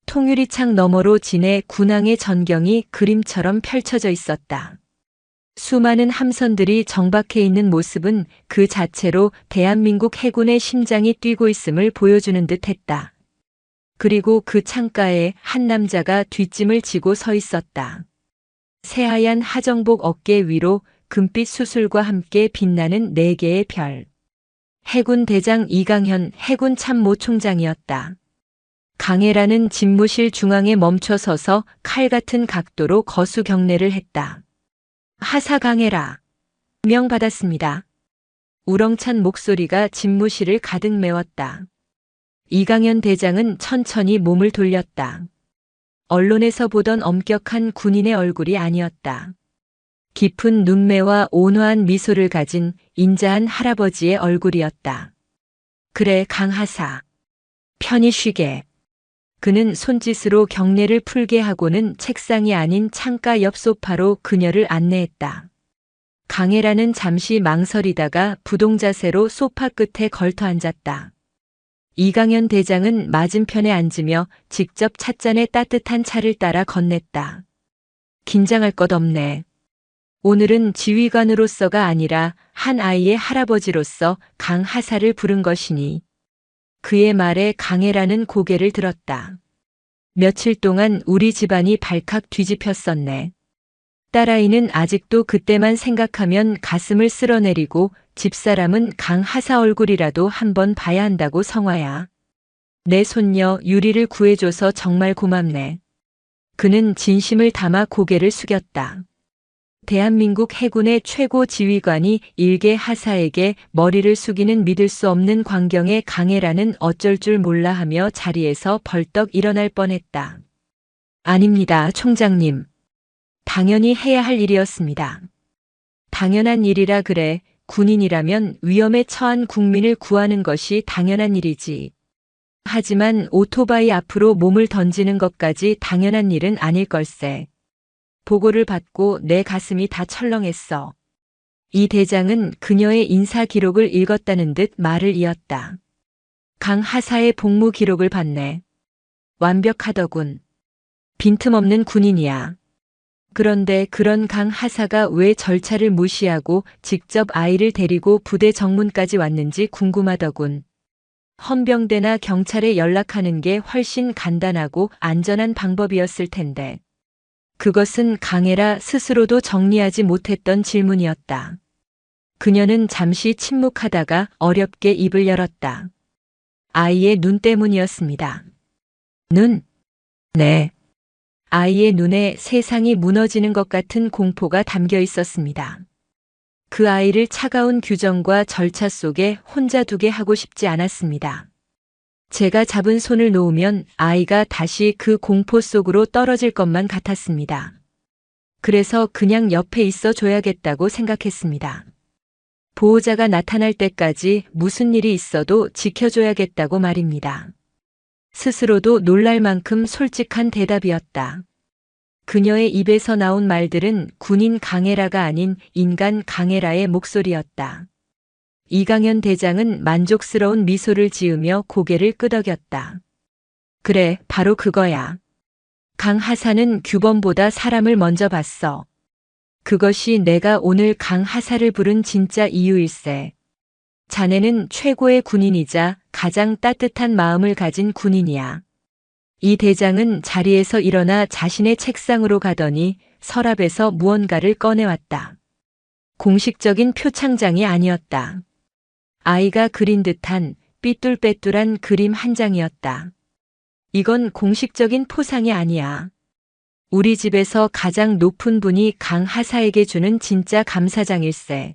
Speaker 1: 통유리창 너머로 진해 군항의 전경이 그림처럼 펼쳐져 있었다. 수많은 함선들이 정박해 있는 모습은 그 자체로 대한민국 해군의 심장이 뛰고 있음을 보여주는 듯했다. 그리고 그 창가에 한 남자가 뒷짐을 지고 서 있었다. 새하얀 하정복 어깨 위로 금빛 수술과 함께 빛나는 4개의 별. 해군 대장 이강현 해군 참모총장이었다. 강혜라는 집무실 중앙에 멈춰 서서 칼 같은 각도로 거수 경례를 했다. 하사 강혜라. 명받았습니다. 우렁찬 목소리가 집무실을 가득 메웠다. 이강현 대장은 천천히 몸을 돌렸다. 언론에서 보던 엄격한 군인의 얼굴이 아니었다. 깊은 눈매와 온화한 미소를 가진 인자한 할아버지의 얼굴이었다. 그래, 강하사. 편히 쉬게. 그는 손짓으로 경례를 풀게 하고는 책상이 아닌 창가 옆 소파로 그녀를 안내했다. 강혜라는 잠시 망설이다가 부동자세로 소파 끝에 걸터 앉았다. 이강현 대장은 맞은편에 앉으며 직접 찻잔에 따뜻한 차를 따라 건넸다. 긴장할 것 없네. 오늘은 지휘관으로서가 아니라 한 아이의 할아버지로서 강하사를 부른 것이니. 그의 말에 강혜라는 고개를 들었다. 며칠 동안 우리 집안이 발칵 뒤집혔었네. 딸아이는 아직도 그때만 생각하면 가슴을 쓸어내리고 집사람은 강하사 얼굴이라도 한번 봐야 한다고 성화야. 내 손녀 유리를 구해줘서 정말 고맙네. 그는 진심을 담아 고개를 숙였다. 대한민국 해군의 최고 지휘관이 일개 하사에게 머리를 숙이는 믿을 수 없는 광경에 강혜라는 어쩔 줄 몰라 하며 자리에서 벌떡 일어날 뻔했다. 아닙니다, 총장님. 당연히 해야 할 일이었습니다. 당연한 일이라 그래. 군인이라면 위험에 처한 국민을 구하는 것이 당연한 일이지. 하지만 오토바이 앞으로 몸을 던지는 것까지 당연한 일은 아닐 걸세. 보고를 받고 내 가슴이 다 철렁했어. 이 대장은 그녀의 인사 기록을 읽었다는 듯 말을 이었다. 강 하사의 복무 기록을 봤네. 완벽하더군. 빈틈없는 군인이야. 그런데 그런 강 하사가 왜 절차를 무시하고 직접 아이를 데리고 부대 정문까지 왔는지 궁금하더군. 헌병대나 경찰에 연락하는 게 훨씬 간단하고 안전한 방법이었을 텐데. 그것은 강혜라 스스로도 정리하지 못했던 질문이었다. 그녀는 잠시 침묵하다가 어렵게 입을 열었다. 아이의 눈 때문이었습니다. 눈? 네. 아이의 눈에 세상이 무너지는 것 같은 공포가 담겨 있었습니다. 그 아이를 차가운 규정과 절차 속에 혼자 두게 하고 싶지 않았습니다. 제가 잡은 손을 놓으면 아이가 다시 그 공포 속으로 떨어질 것만 같았습니다. 그래서 그냥 옆에 있어 줘야겠다고 생각했습니다. 보호자가 나타날 때까지 무슨 일이 있어도 지켜줘야겠다고 말입니다. 스스로도 놀랄 만큼 솔직한 대답이었다. 그녀의 입에서 나온 말들은 군인 강혜라가 아닌 인간 강혜라의 목소리였다. 이강현 대장은 만족스러운 미소를 지으며 고개를 끄덕였다. 그래, 바로 그거야. 강 하사는 규범보다 사람을 먼저 봤어. 그것이 내가 오늘 강 하사를 부른 진짜 이유일세. 자네는 최고의 군인이자 가장 따뜻한 마음을 가진 군인이야. 이 대장은 자리에서 일어나 자신의 책상으로 가더니 서랍에서 무언가를 꺼내왔다. 공식적인 표창장이 아니었다. 아이가 그린 듯한 삐뚤빼뚤한 그림 한 장이었다. 이건 공식적인 포상이 아니야. 우리 집에서 가장 높은 분이 강 하사에게 주는 진짜 감사장일세.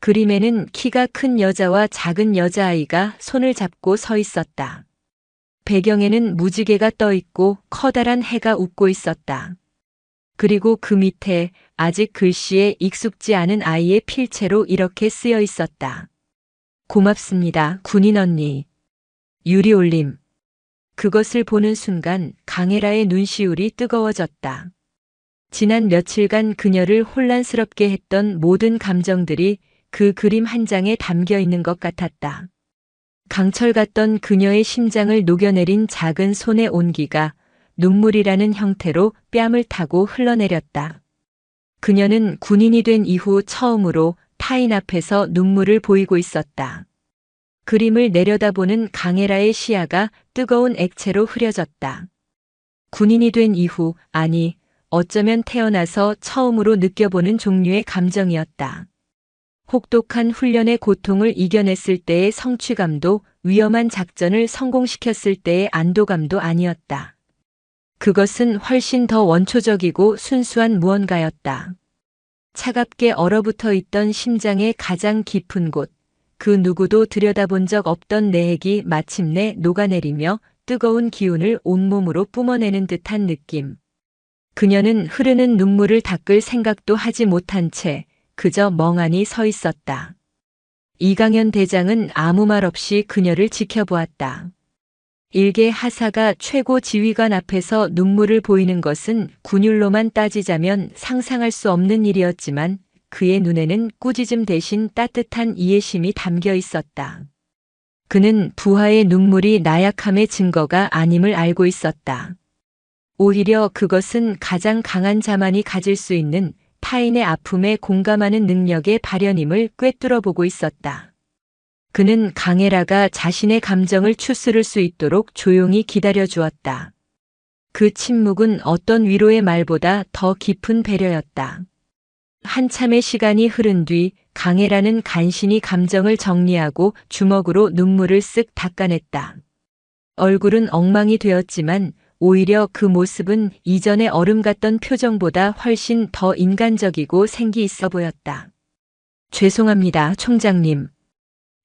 Speaker 1: 그림에는 키가 큰 여자와 작은 여자아이가 손을 잡고 서 있었다. 배경에는 무지개가 떠 있고 커다란 해가 웃고 있었다. 그리고 그 밑에 아직 글씨에 익숙지 않은 아이의 필체로 이렇게 쓰여 있었다. 고맙습니다, 군인 언니. 유리올림. 그것을 보는 순간 강혜라의 눈시울이 뜨거워졌다. 지난 며칠간 그녀를 혼란스럽게 했던 모든 감정들이 그 그림 한 장에 담겨 있는 것 같았다. 강철 같던 그녀의 심장을 녹여내린 작은 손의 온기가 눈물이라는 형태로 뺨을 타고 흘러내렸다. 그녀는 군인이 된 이후 처음으로 타인 앞에서 눈물을 보이고 있었다. 그림을 내려다보는 강혜라의 시야가 뜨거운 액체로 흐려졌다. 군인이 된 이후, 아니, 어쩌면 태어나서 처음으로 느껴보는 종류의 감정이었다. 혹독한 훈련의 고통을 이겨냈을 때의 성취감도 위험한 작전을 성공시켰을 때의 안도감도 아니었다. 그것은 훨씬 더 원초적이고 순수한 무언가였다. 차갑게 얼어붙어 있던 심장의 가장 깊은 곳, 그 누구도 들여다본 적 없던 내핵이 마침내 녹아내리며 뜨거운 기운을 온몸으로 뿜어내는 듯한 느낌. 그녀는 흐르는 눈물을 닦을 생각도 하지 못한 채 그저 멍하니 서 있었다. 이강현 대장은 아무 말 없이 그녀를 지켜보았다. 일개 하사가 최고 지휘관 앞에서 눈물을 보이는 것은 군율로만 따지자면 상상할 수 없는 일이었지만 그의 눈에는 꾸짖음 대신 따뜻한 이해심이 담겨 있었다. 그는 부하의 눈물이 나약함의 증거가 아님을 알고 있었다. 오히려 그것은 가장 강한 자만이 가질 수 있는 타인의 아픔에 공감하는 능력의 발현임을 꿰뚫어 보고 있었다. 그는 강혜라가 자신의 감정을 추스를 수 있도록 조용히 기다려 주었다. 그 침묵은 어떤 위로의 말보다 더 깊은 배려였다. 한참의 시간이 흐른 뒤 강혜라는 간신히 감정을 정리하고 주먹으로 눈물을 쓱 닦아냈다. 얼굴은 엉망이 되었지만 오히려 그 모습은 이전의 얼음 같던 표정보다 훨씬 더 인간적이고 생기 있어 보였다. 죄송합니다, 총장님.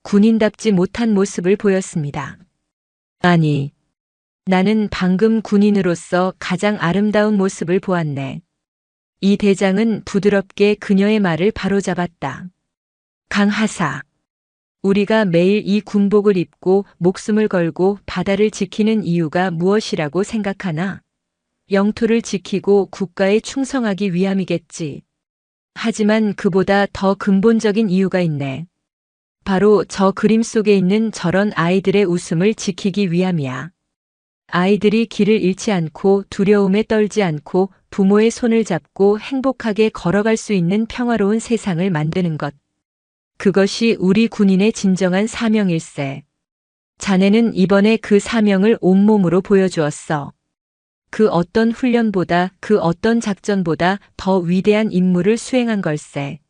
Speaker 1: 군인답지 못한 모습을 보였습니다. 아니, 나는 방금 군인으로서 가장 아름다운 모습을 보았네. 이 대장은 부드럽게 그녀의 말을 바로잡았다. 강하사. 우리가 매일 이 군복을 입고 목숨을 걸고 바다를 지키는 이유가 무엇이라고 생각하나? 영토를 지키고 국가에 충성하기 위함이겠지. 하지만 그보다 더 근본적인 이유가 있네. 바로 저 그림 속에 있는 저런 아이들의 웃음을 지키기 위함이야. 아이들이 길을 잃지 않고 두려움에 떨지 않고 부모의 손을 잡고 행복하게 걸어갈 수 있는 평화로운 세상을 만드는 것. 그것이 우리 군인의 진정한 사명일세. 자네는 이번에 그 사명을 온몸으로 보여주었어. 그 어떤 훈련보다 그 어떤 작전보다 더 위대한 임무를 수행한 걸세.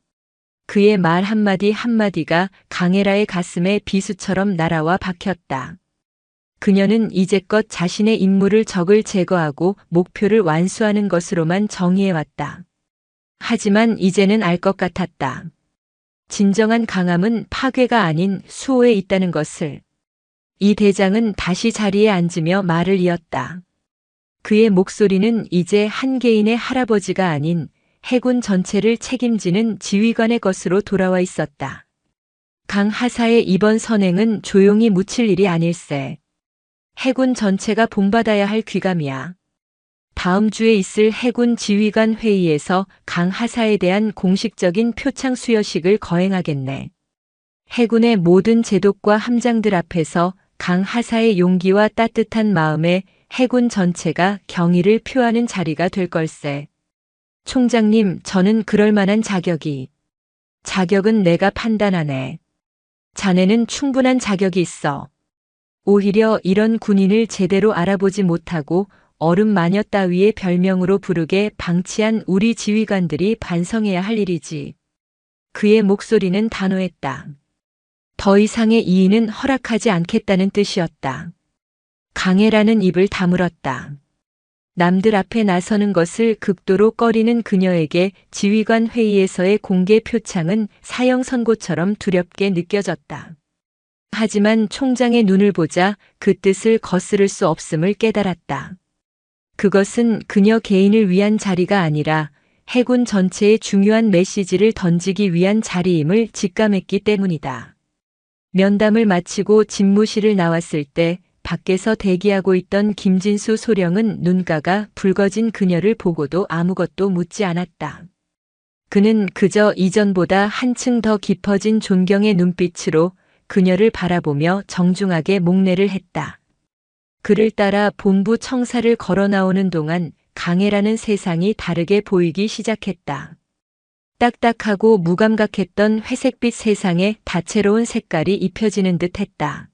Speaker 1: 그의 말 한마디 한마디가 강혜라의 가슴에 비수처럼 날아와 박혔다. 그녀는 이제껏 자신의 임무를 적을 제거하고 목표를 완수하는 것으로만 정의해왔다. 하지만 이제는 알 것 같았다. 진정한 강함은 파괴가 아닌 수호에 있다는 것을. 이 대장은 다시 자리에 앉으며 말을 이었다. 그의 목소리는 이제 한 개인의 할아버지가 아닌 해군 전체를 책임지는 지휘관의 것으로 돌아와 있었다. 강하사의 이번 선행은 조용히 묻힐 일이 아닐세. 해군 전체가 본받아야 할 귀감이야. 다음 주에 있을 해군 지휘관 회의에서 강하사에 대한 공식적인 표창 수여식을 거행하겠네. 해군의 모든 제독과 함장들 앞에서 강하사의 용기와 따뜻한 마음에 해군 전체가 경의를 표하는 자리가 될 걸세. 총장님, 저는 그럴 만한 자격은 내가 판단하네. 자네는 충분한 자격이 있어. 오히려 이런 군인을 제대로 알아보지 못하고 얼음 마녀 따위의 별명으로 부르게 방치한 우리 지휘관들이 반성해야 할 일이지. 그의 목소리는 단호했다. 더 이상의 이의는 허락하지 않겠다는 뜻이었다. 강혜라는 입을 다물었다. 남들 앞에 나서는 것을 극도로 꺼리는 그녀에게 지휘관 회의에서의 공개 표창은 사형 선고처럼 두렵게 느껴졌다. 하지만 총장의 눈을 보자 그 뜻을 거스를 수 없음을 깨달았다. 그것은 그녀 개인을 위한 자리가 아니라 해군 전체에 중요한 메시지를 던지기 위한 자리임을 직감했기 때문이다. 면담을 마치고 집무실을 나왔을 때 밖에서 대기하고 있던 김진수 소령은 눈가가 붉어진 그녀를 보고도 아무것도 묻지 않았다. 그는 그저 이전보다 한층 더 깊어진 존경의 눈빛으로 그녀를 바라보며 정중하게 목례를 했다. 그를 따라 본부 청사를 걸어 나오는 동안 강혜라는 세상이 다르게 보이기 시작했다. 딱딱하고 무감각했던 회색빛 세상에 다채로운 색깔이 입혀지는 듯 했다.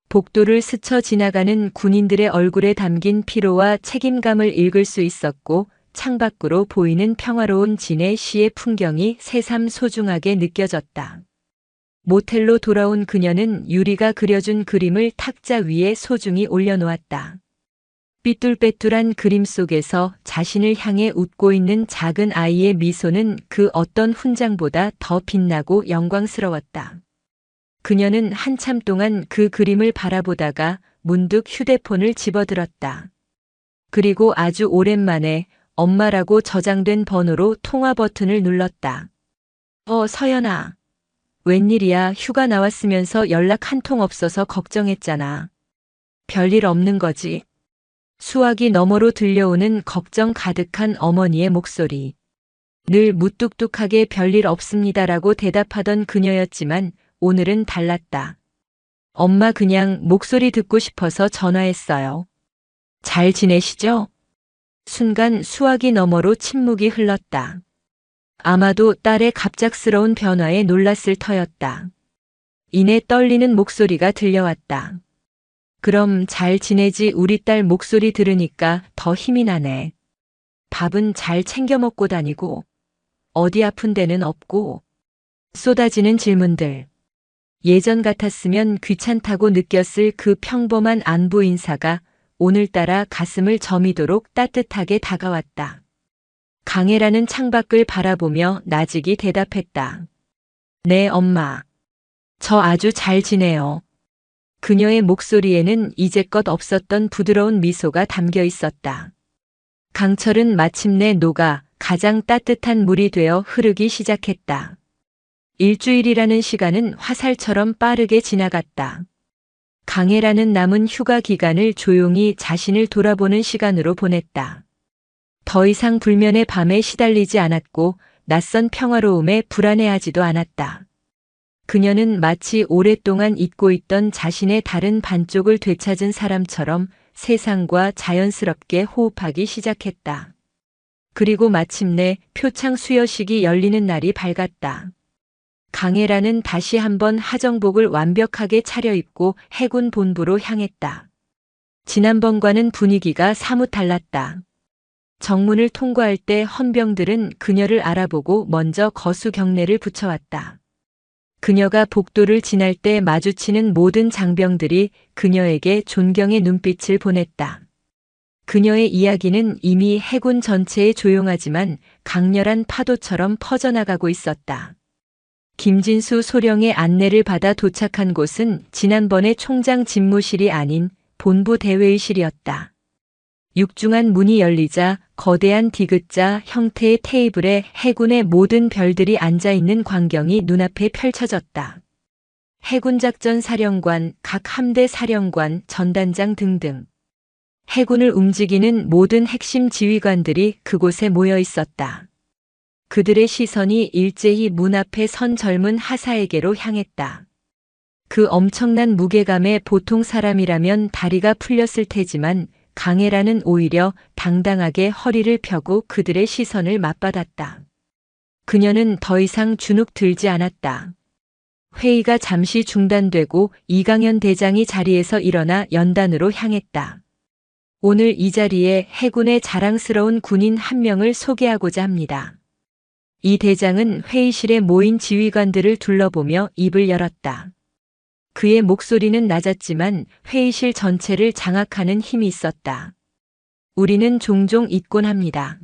Speaker 1: 복도를 스쳐 지나가는 군인들의 얼굴에 담긴 피로와 책임감을 읽을 수 있었고 창밖으로 보이는 평화로운 진해 시의 풍경이 새삼 소중하게 느껴졌다. 모텔로 돌아온 그녀는 유리가 그려준 그림을 탁자 위에 소중히 올려놓았다. 삐뚤빼뚤한 그림 속에서 자신을 향해 웃고 있는 작은 아이의 미소는 그 어떤 훈장보다 더 빛나고 영광스러웠다. 그녀는 한참 동안 그 그림을 바라보다가 문득 휴대폰을 집어들었다. 그리고 아주 오랜만에 엄마라고 저장된 번호로 통화 버튼을 눌렀다. 서연아. 웬일이야, 휴가 나왔으면서 연락 한 통 없어서 걱정했잖아. 별일 없는 거지? 수화기 너머로 들려오는 걱정 가득한 어머니의 목소리. 늘 무뚝뚝하게 별일 없습니다라고 대답하던 그녀였지만 오늘은 달랐다. 엄마 그냥 목소리 듣고 싶어서 전화했어요. 잘 지내시죠? 순간 수화기 너머로 침묵이 흘렀다. 아마도 딸의 갑작스러운 변화에 놀랐을 터였다. 이내 떨리는 목소리가 들려왔다. 그럼 잘 지내지. 우리 딸 목소리 들으니까 더 힘이 나네. 밥은 잘 챙겨 먹고 다니고 어디 아픈 데는 없고. 쏟아지는 질문들. 예전 같았으면 귀찮다고 느꼈을 그 평범한 안부 인사가 오늘따라 가슴을 저미도록 따뜻하게 다가왔다. 강혜라는 창밖을 바라보며 나직이 대답했다. 네, 엄마. 저 아주 잘 지내요. 그녀의 목소리에는 이제껏 없었던 부드러운 미소가 담겨 있었다. 강철은 마침내 녹아 가장 따뜻한 물이 되어 흐르기 시작했다. 일주일이라는 시간은 화살처럼 빠르게 지나갔다. 강혜라는 남은 휴가 기간을 조용히 자신을 돌아보는 시간으로 보냈다. 더 이상 불면의 밤에 시달리지 않았고 낯선 평화로움에 불안해하지도 않았다. 그녀는 마치 오랫동안 잊고 있던 자신의 다른 반쪽을 되찾은 사람처럼 세상과 자연스럽게 호흡하기 시작했다. 그리고 마침내 표창 수여식이 열리는 날이 밝았다. 강혜라는 다시 한번 하정복을 완벽하게 차려입고 해군 본부로 향했다. 지난번과는 분위기가 사뭇 달랐다. 정문을 통과할 때 헌병들은 그녀를 알아보고 먼저 거수 경례를 붙여왔다. 그녀가 복도를 지날 때 마주치는 모든 장병들이 그녀에게 존경의 눈빛을 보냈다. 그녀의 이야기는 이미 해군 전체에 조용하지만 강렬한 파도처럼 퍼져나가고 있었다. 김진수 소령의 안내를 받아 도착한 곳은 지난번의 총장 집무실이 아닌 본부 대회의실이었다. 육중한 문이 열리자 거대한 디귿자 형태의 테이블에 해군의 모든 별들이 앉아있는 광경이 눈앞에 펼쳐졌다. 해군작전 사령관, 각 함대 사령관, 전단장 등등. 해군을 움직이는 모든 핵심 지휘관들이 그곳에 모여 있었다. 그들의 시선이 일제히 문 앞에 선 젊은 하사에게로 향했다. 그 엄청난 무게감에 보통 사람이라면 다리가 풀렸을 테지만 강혜라는 오히려 당당하게 허리를 펴고 그들의 시선을 맞받았다. 그녀는 더 이상 주눅 들지 않았다. 회의가 잠시 중단되고 이강현 대장이 자리에서 일어나 연단으로 향했다. 오늘 이 자리에 해군의 자랑스러운 군인 한 명을 소개하고자 합니다. 이 대장은 회의실에 모인 지휘관들을 둘러보며 입을 열었다. 그의 목소리는 낮았지만 회의실 전체를 장악하는 힘이 있었다. 우리는 종종 잊곤 합니다.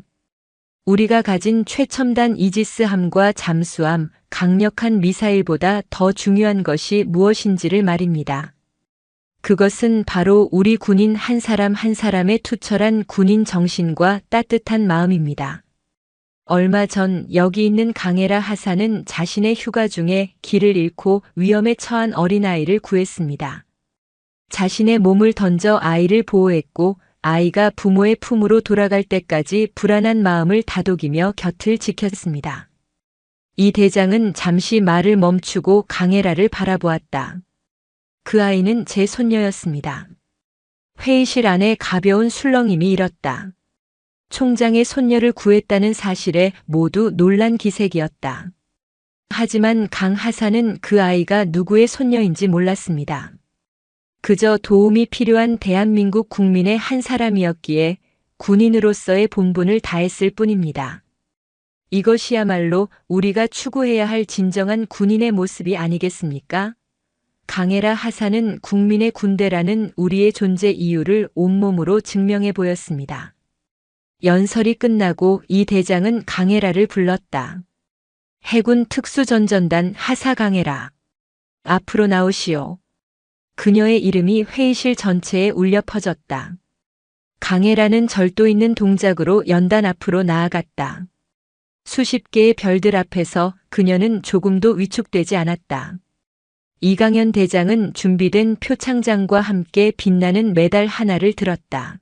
Speaker 1: 우리가 가진 최첨단 이지스함과 잠수함, 강력한 미사일보다 더 중요한 것이 무엇인지를 말입니다. 그것은 바로 우리 군인 한 사람 한 사람의 투철한 군인 정신과 따뜻한 마음입니다. 얼마 전 여기 있는 강혜라 하사는 자신의 휴가 중에 길을 잃고 위험에 처한 어린아이를 구했습니다. 자신의 몸을 던져 아이를 보호했고 아이가 부모의 품으로 돌아갈 때까지 불안한 마음을 다독이며 곁을 지켰습니다. 이 대장은 잠시 말을 멈추고 강혜라를 바라보았다. 그 아이는 제 손녀였습니다. 회의실 안에 가벼운 술렁임이 일었다. 총장의 손녀를 구했다는 사실에 모두 놀란 기색이었다. 하지만 강 하사는 그 아이가 누구의 손녀인지 몰랐습니다. 그저 도움이 필요한 대한민국 국민의 한 사람이었기에 군인으로서의 본분을 다했을 뿐입니다. 이것이야말로 우리가 추구해야 할 진정한 군인의 모습이 아니겠습니까? 강혜라 하사는 국민의 군대라는 우리의 존재 이유를 온몸으로 증명해 보였습니다. 연설이 끝나고 이 대장은 강혜라를 불렀다. 해군 특수전전단 하사 강혜라. 앞으로 나오시오. 그녀의 이름이 회의실 전체에 울려 퍼졌다. 강혜라는 절도 있는 동작으로 연단 앞으로 나아갔다. 수십 개의 별들 앞에서 그녀는 조금도 위축되지 않았다. 이강현 대장은 준비된 표창장과 함께 빛나는 메달 하나를 들었다.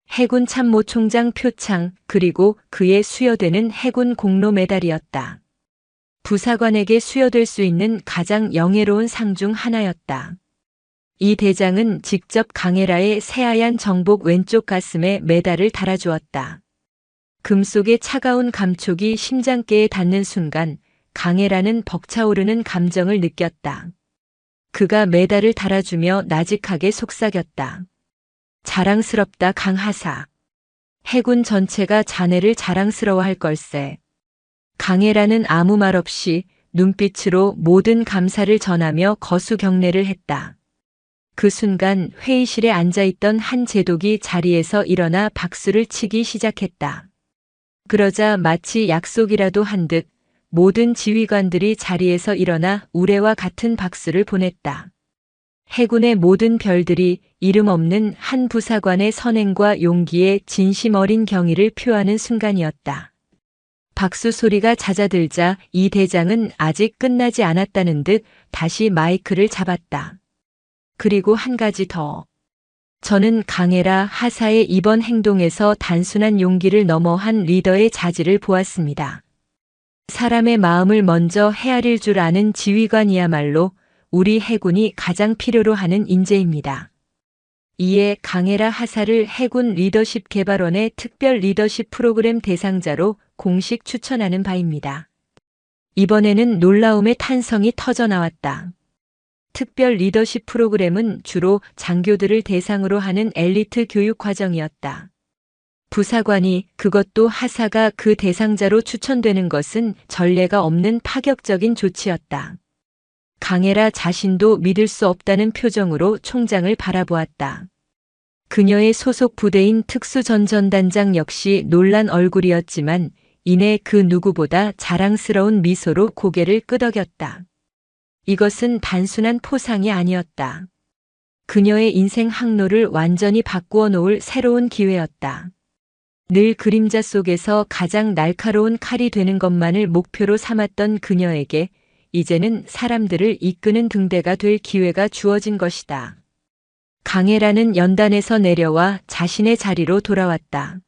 Speaker 1: 해군 참모총장 표창 그리고 그에 수여되는 해군 공로 메달이었다. 부사관에게 수여될 수 있는 가장 영예로운 상 중 하나였다. 이 대장은 직접 강혜라의 새하얀 정복 왼쪽 가슴에 메달을 달아주었다. 금속의 차가운 감촉이 심장께에 닿는 순간 강혜라는 벅차오르는 감정을 느꼈다. 그가 메달을 달아주며 나직하게 속삭였다. 자랑스럽다 강하사. 해군 전체가 자네를 자랑스러워할 걸세. 강혜라는 아무 말 없이 눈빛으로 모든 감사를 전하며 거수 경례를 했다. 그 순간 회의실에 앉아있던 한 제독이 자리에서 일어나 박수를 치기 시작했다. 그러자 마치 약속이라도 한 듯 모든 지휘관들이 자리에서 일어나 우레와 같은 박수를 보냈다. 해군의 모든 별들이 이름 없는 한 부사관의 선행과 용기에 진심 어린 경의를 표하는 순간이었다. 박수 소리가 잦아들자 이 대장은 아직 끝나지 않았다는 듯 다시 마이크를 잡았다. 그리고 한 가지 더. 저는 강해라 하사의 이번 행동에서 단순한 용기를 넘어 한 리더의 자질을 보았습니다. 사람의 마음을 먼저 헤아릴 줄 아는 지휘관이야말로 우리 해군이 가장 필요로 하는 인재입니다. 이에 강해라 하사를 해군 리더십 개발원의 특별 리더십 프로그램 대상자로 공식 추천하는 바입니다. 이번에는 놀라움의 탄성이 터져 나왔다. 특별 리더십 프로그램은 주로 장교들을 대상으로 하는 엘리트 교육 과정이었다. 부사관이, 그것도 하사가 그 대상자로 추천되는 것은 전례가 없는 파격적인 조치였다. 강해라 자신도 믿을 수 없다는 표정으로 총장을 바라보았다. 그녀의 소속 부대인 특수전전단장 역시 놀란 얼굴이었지만 이내 그 누구보다 자랑스러운 미소로 고개를 끄덕였다. 이것은 단순한 포상이 아니었다. 그녀의 인생 항로를 완전히 바꾸어 놓을 새로운 기회였다. 늘 그림자 속에서 가장 날카로운 칼이 되는 것만을 목표로 삼았던 그녀에게 이제는 사람들을 이끄는 등대가 될 기회가 주어진 것이다. 강해라는 연단에서 내려와 자신의 자리로 돌아왔다.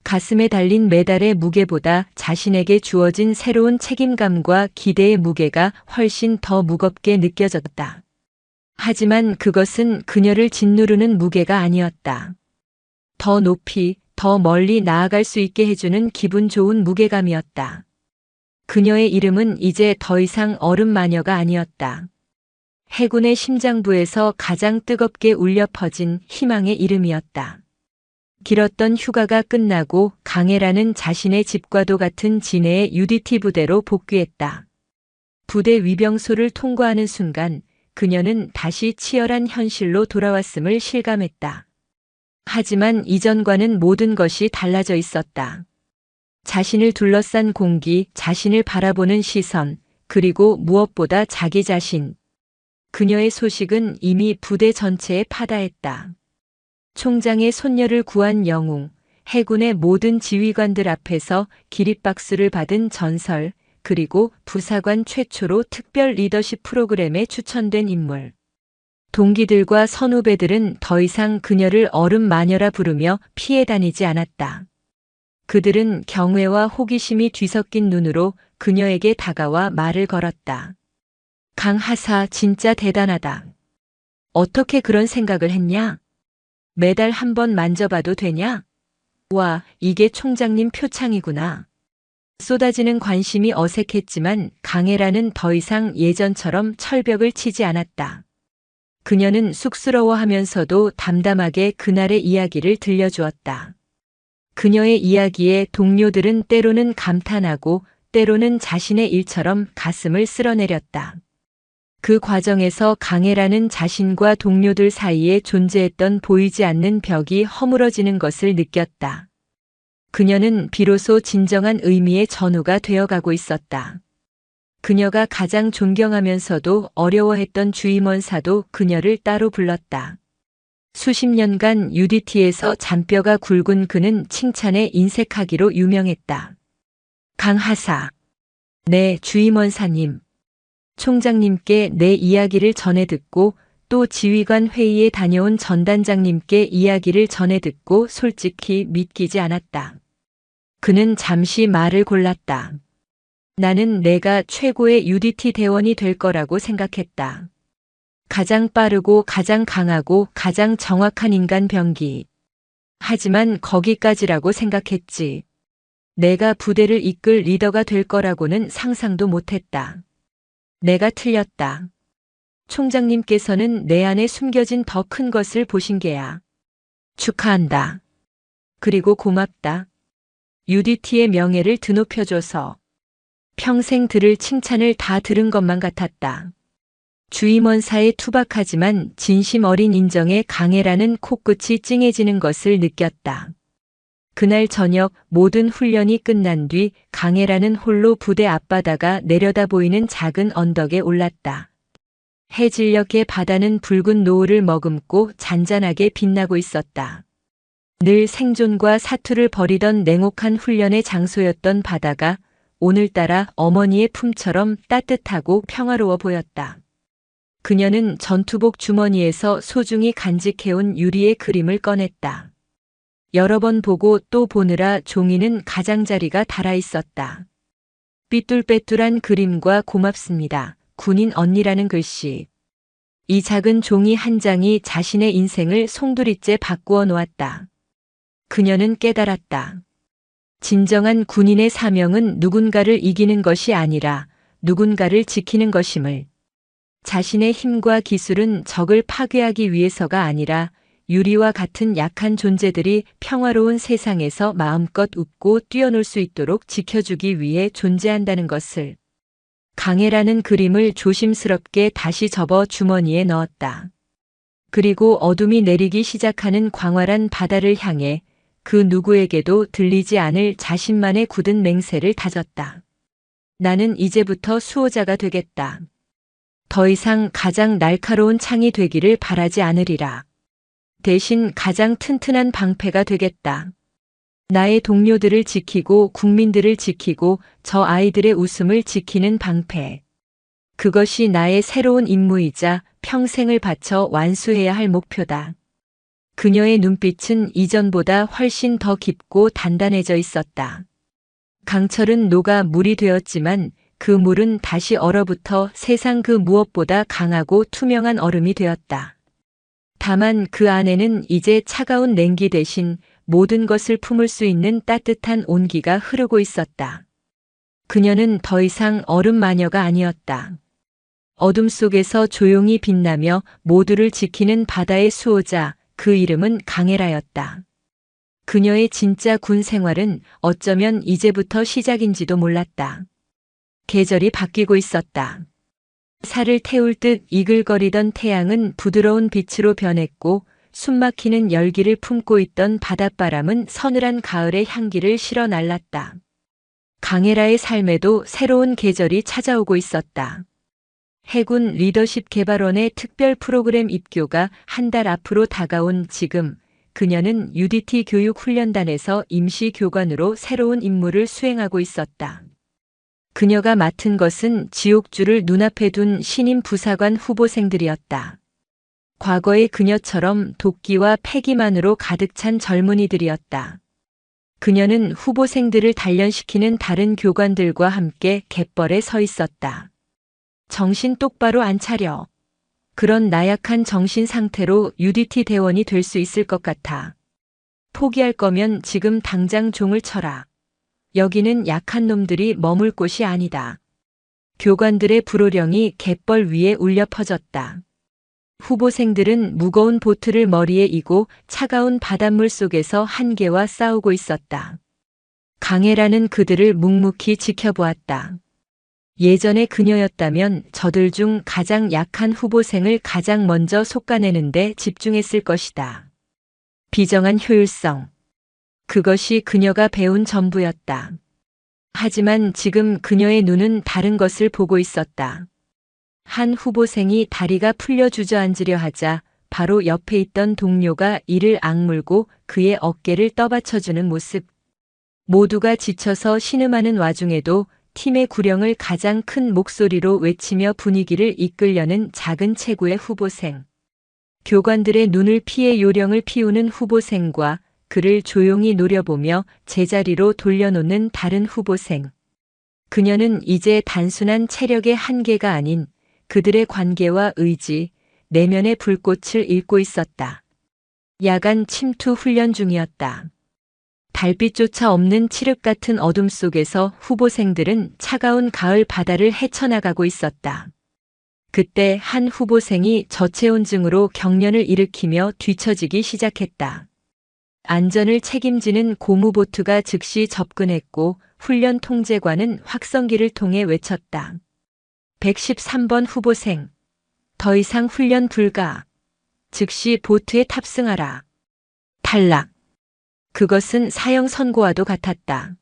Speaker 1: 가슴에 달린 메달의 무게보다 자신에게 주어진 새로운 책임감과 기대의 무게가 훨씬 더 무겁게 느껴졌다. 하지만 그것은 그녀를 짓누르는 무게가 아니었다. 더 높이, 더 멀리 나아갈 수 있게 해주는 기분 좋은 무게감이었다. 그녀의 이름은 이제 더 이상 얼음 마녀가 아니었다. 해군의 심장부에서 가장 뜨겁게 울려 퍼진 희망의 이름이었다. 길었던 휴가가 끝나고 강해라는 자신의 집과도 같은 진해의 UDT 부대로 복귀했다. 부대 위병소를 통과하는 순간 그녀는 다시 치열한 현실로 돌아왔음을 실감했다. 하지만 이전과는 모든 것이 달라져 있었다. 자신을 둘러싼 공기, 자신을 바라보는 시선, 그리고 무엇보다 자기 자신. 그녀의 소식은 이미 부대 전체에 파다했다. 총장의 손녀를 구한 영웅, 해군의 모든 지휘관들 앞에서 기립박수를 받은 전설, 그리고 부사관 최초로 특별 리더십 프로그램에 추천된 인물. 동기들과 선후배들은 더 이상 그녀를 얼음 마녀라 부르며 피해 다니지 않았다. 그들은 경외와 호기심이 뒤섞인 눈으로 그녀에게 다가와 말을 걸었다. 강하사 진짜 대단하다. 어떻게 그런 생각을 했냐? 메달 한번 만져봐도 되냐? 와, 이게 총장님 표창이구나. 쏟아지는 관심이 어색했지만 강해라는 더 이상 예전처럼 철벽을 치지 않았다. 그녀는 쑥스러워하면서도 담담하게 그날의 이야기를 들려주었다. 그녀의 이야기에 동료들은 때로는 감탄하고 때로는 자신의 일처럼 가슴을 쓸어내렸다. 그 과정에서 강해라는 자신과 동료들 사이에 존재했던 보이지 않는 벽이 허물어지는 것을 느꼈다. 그녀는 비로소 진정한 의미의 전우가 되어가고 있었다. 그녀가 가장 존경하면서도 어려워했던 주임원사도 그녀를 따로 불렀다. 수십 년간 UDT에서 잔뼈가 굵은 그는 칭찬에 인색하기로 유명했다. 강하사. 네, 주임원사님. 총장님께 내 이야기를 전해 듣고 또 지휘관 회의에 다녀온 전단장님께 이야기를 전해 듣고 솔직히 믿기지 않았다. 그는 잠시 말을 골랐다. 나는 내가 최고의 UDT 대원이 될 거라고 생각했다. 가장 빠르고 가장 강하고 가장 정확한 인간 병기. 하지만 거기까지라고 생각했지. 내가 부대를 이끌 리더가 될 거라고는 상상도 못했다. 내가 틀렸다. 총장님께서는 내 안에 숨겨진 더 큰 것을 보신 게야. 축하한다. 그리고 고맙다. UDT의 명예를 드높여줘서. 평생 들을 칭찬을 다 들은 것만 같았다. 주임원사의 투박하지만 진심 어린 인정에 강해라는 코끝이 찡해지는 것을 느꼈다. 그날 저녁 모든 훈련이 끝난 뒤 강해라는 홀로 부대 앞바다가 내려다 보이는 작은 언덕에 올랐다. 해질녘의 바다는 붉은 노을을 머금고 잔잔하게 빛나고 있었다. 늘 생존과 사투를 벌이던 냉혹한 훈련의 장소였던 바다가 오늘따라 어머니의 품처럼 따뜻하고 평화로워 보였다. 그녀는 전투복 주머니에서 소중히 간직해온 유리의 그림을 꺼냈다. 여러 번 보고 또 보느라 종이는 가장자리가 달아 있었다. 삐뚤빼뚤한 그림과 고맙습니다. 군인 언니라는 글씨. 이 작은 종이 한 장이 자신의 인생을 송두리째 바꾸어 놓았다. 그녀는 깨달았다. 진정한 군인의 사명은 누군가를 이기는 것이 아니라 누군가를 지키는 것임을. 자신의 힘과 기술은 적을 파괴하기 위해서가 아니라 유리와 같은 약한 존재들이 평화로운 세상에서 마음껏 웃고 뛰어놀 수 있도록 지켜주기 위해 존재한다는 것을. 강해라는 그림을 조심스럽게 다시 접어 주머니에 넣었다. 그리고 어둠이 내리기 시작하는 광활한 바다를 향해 그 누구에게도 들리지 않을 자신만의 굳은 맹세를 다졌다. 나는 이제부터 수호자가 되겠다. 더 이상 가장 날카로운 창이 되기를 바라지 않으리라. 대신 가장 튼튼한 방패가 되겠다. 나의 동료들을 지키고 국민들을 지키고 저 아이들의 웃음을 지키는 방패. 그것이 나의 새로운 임무이자 평생을 바쳐 완수해야 할 목표다. 그녀의 눈빛은 이전보다 훨씬 더 깊고 단단해져 있었다. 강철은 녹아 물이 되었지만 그 물은 다시 얼어붙어 세상 그 무엇보다 강하고 투명한 얼음이 되었다. 다만 그 안에는 이제 차가운 냉기 대신 모든 것을 품을 수 있는 따뜻한 온기가 흐르고 있었다. 그녀는 더 이상 얼음 마녀가 아니었다. 어둠 속에서 조용히 빛나며 모두를 지키는 바다의 수호자, 그 이름은 강해라였다. 그녀의 진짜 군 생활은 어쩌면 이제부터 시작인지도 몰랐다. 계절이 바뀌고 있었다. 살을 태울 듯 이글거리던 태양은 부드러운 빛으로 변했고 숨막히는 열기를 품고 있던 바닷바람은 서늘한 가을의 향기를 실어 날랐다. 강해라의 삶에도 새로운 계절이 찾아오고 있었다. 해군 리더십 개발원의 특별 프로그램 입교가 한 달 앞으로 다가온 지금 그녀는 UDT 교육훈련단에서 임시 교관으로 새로운 임무를 수행하고 있었다. 그녀가 맡은 것은 지옥줄을 눈앞에 둔 신임 부사관 후보생들이었다. 과거의 그녀처럼 도끼와 패기만으로 가득 찬 젊은이들이었다. 그녀는 후보생들을 단련시키는 다른 교관들과 함께 갯벌에 서 있었다. 정신 똑바로 안 차려. 그런 나약한 정신 상태로 UDT 대원이 될 수 있을 것 같아. 포기할 거면 지금 당장 종을 쳐라. 여기는 약한 놈들이 머물 곳이 아니다. 교관들의 불호령이 갯벌 위에 울려 퍼졌다. 후보생들은 무거운 보트를 머리에 이고 차가운 바닷물 속에서 한계와 싸우고 있었다. 강해라는 그들을 묵묵히 지켜보았다. 예전의 그녀였다면 저들 중 가장 약한 후보생을 가장 먼저 솎아내는 데 집중했을 것이다. 비정한 효율성. 그것이 그녀가 배운 전부였다. 하지만 지금 그녀의 눈은 다른 것을 보고 있었다. 한 후보생이 다리가 풀려 주저앉으려 하자 바로 옆에 있던 동료가 이를 악물고 그의 어깨를 떠받쳐주는 모습. 모두가 지쳐서 신음하는 와중에도 팀의 구령을 가장 큰 목소리로 외치며 분위기를 이끌려는 작은 체구의 후보생. 교관들의 눈을 피해 요령을 피우는 후보생과 그를 조용히 노려보며 제자리로 돌려놓는 다른 후보생. 그녀는 이제 단순한 체력의 한계가 아닌 그들의 관계와 의지, 내면의 불꽃을 읽고 있었다. 야간 침투 훈련 중이었다. 달빛조차 없는 칠흑 같은 어둠 속에서 후보생들은 차가운 가을 바다를 헤쳐나가고 있었다. 그때 한 후보생이 저체온증으로 경련을 일으키며 뒤처지기 시작했다. 안전을 책임지는 고무보트가 즉시 접근했고 훈련 통제관은 확성기를 통해 외쳤다. 113번 후보생. 더 이상 훈련 불가. 즉시 보트에 탑승하라. 탈락. 그것은 사형 선고와도 같았다.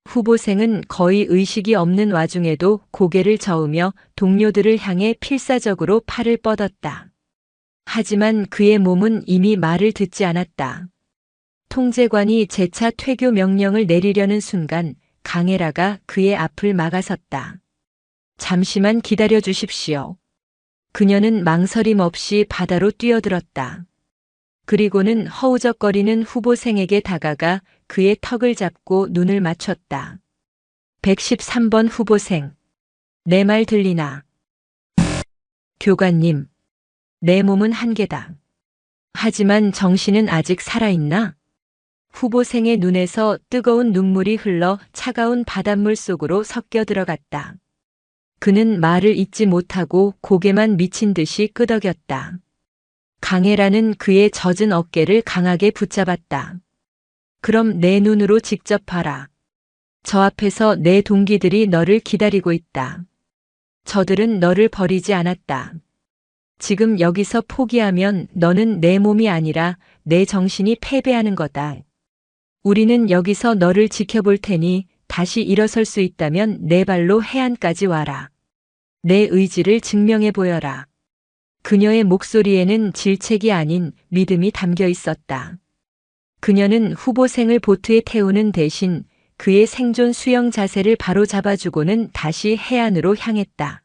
Speaker 1: 후보생은 거의 의식이 없는 와중에도 고개를 저으며 동료들을 향해 필사적으로 팔을 뻗었다. 하지만 그의 몸은 이미 말을 듣지 않았다. 통제관이 재차 퇴교 명령을 내리려는 순간 강혜라가 그의 앞을 막아섰다. 잠시만 기다려 주십시오. 그녀는 망설임 없이 바다로 뛰어들었다. 그리고는 허우적거리는 후보생에게 다가가 그의 턱을 잡고 눈을 맞췄다. 113번 후보생. 내 말 들리나? 교관님. 내 몸은 한계다. 하지만 정신은 아직 살아있나? 후보생의 눈에서 뜨거운 눈물이 흘러 차가운 바닷물 속으로 섞여 들어갔다. 그는 말을 잇지 못하고 고개만 미친 듯이 끄덕였다. 강혜라는 그의 젖은 어깨를 강하게 붙잡았다. 그럼 내 눈으로 직접 봐라. 저 앞에서 내 동기들이 너를 기다리고 있다. 저들은 너를 버리지 않았다. 지금 여기서 포기하면 너는 내 몸이 아니라 내 정신이 패배하는 거다. 우리는 여기서 너를 지켜볼 테니 다시 일어설 수 있다면 내 발로 해안까지 와라. 내 의지를 증명해 보여라. 그녀의 목소리에는 질책이 아닌 믿음이 담겨 있었다. 그녀는 후보생을 보트에 태우는 대신 그의 생존 수영 자세를 바로 잡아주고는 다시 해안으로 향했다.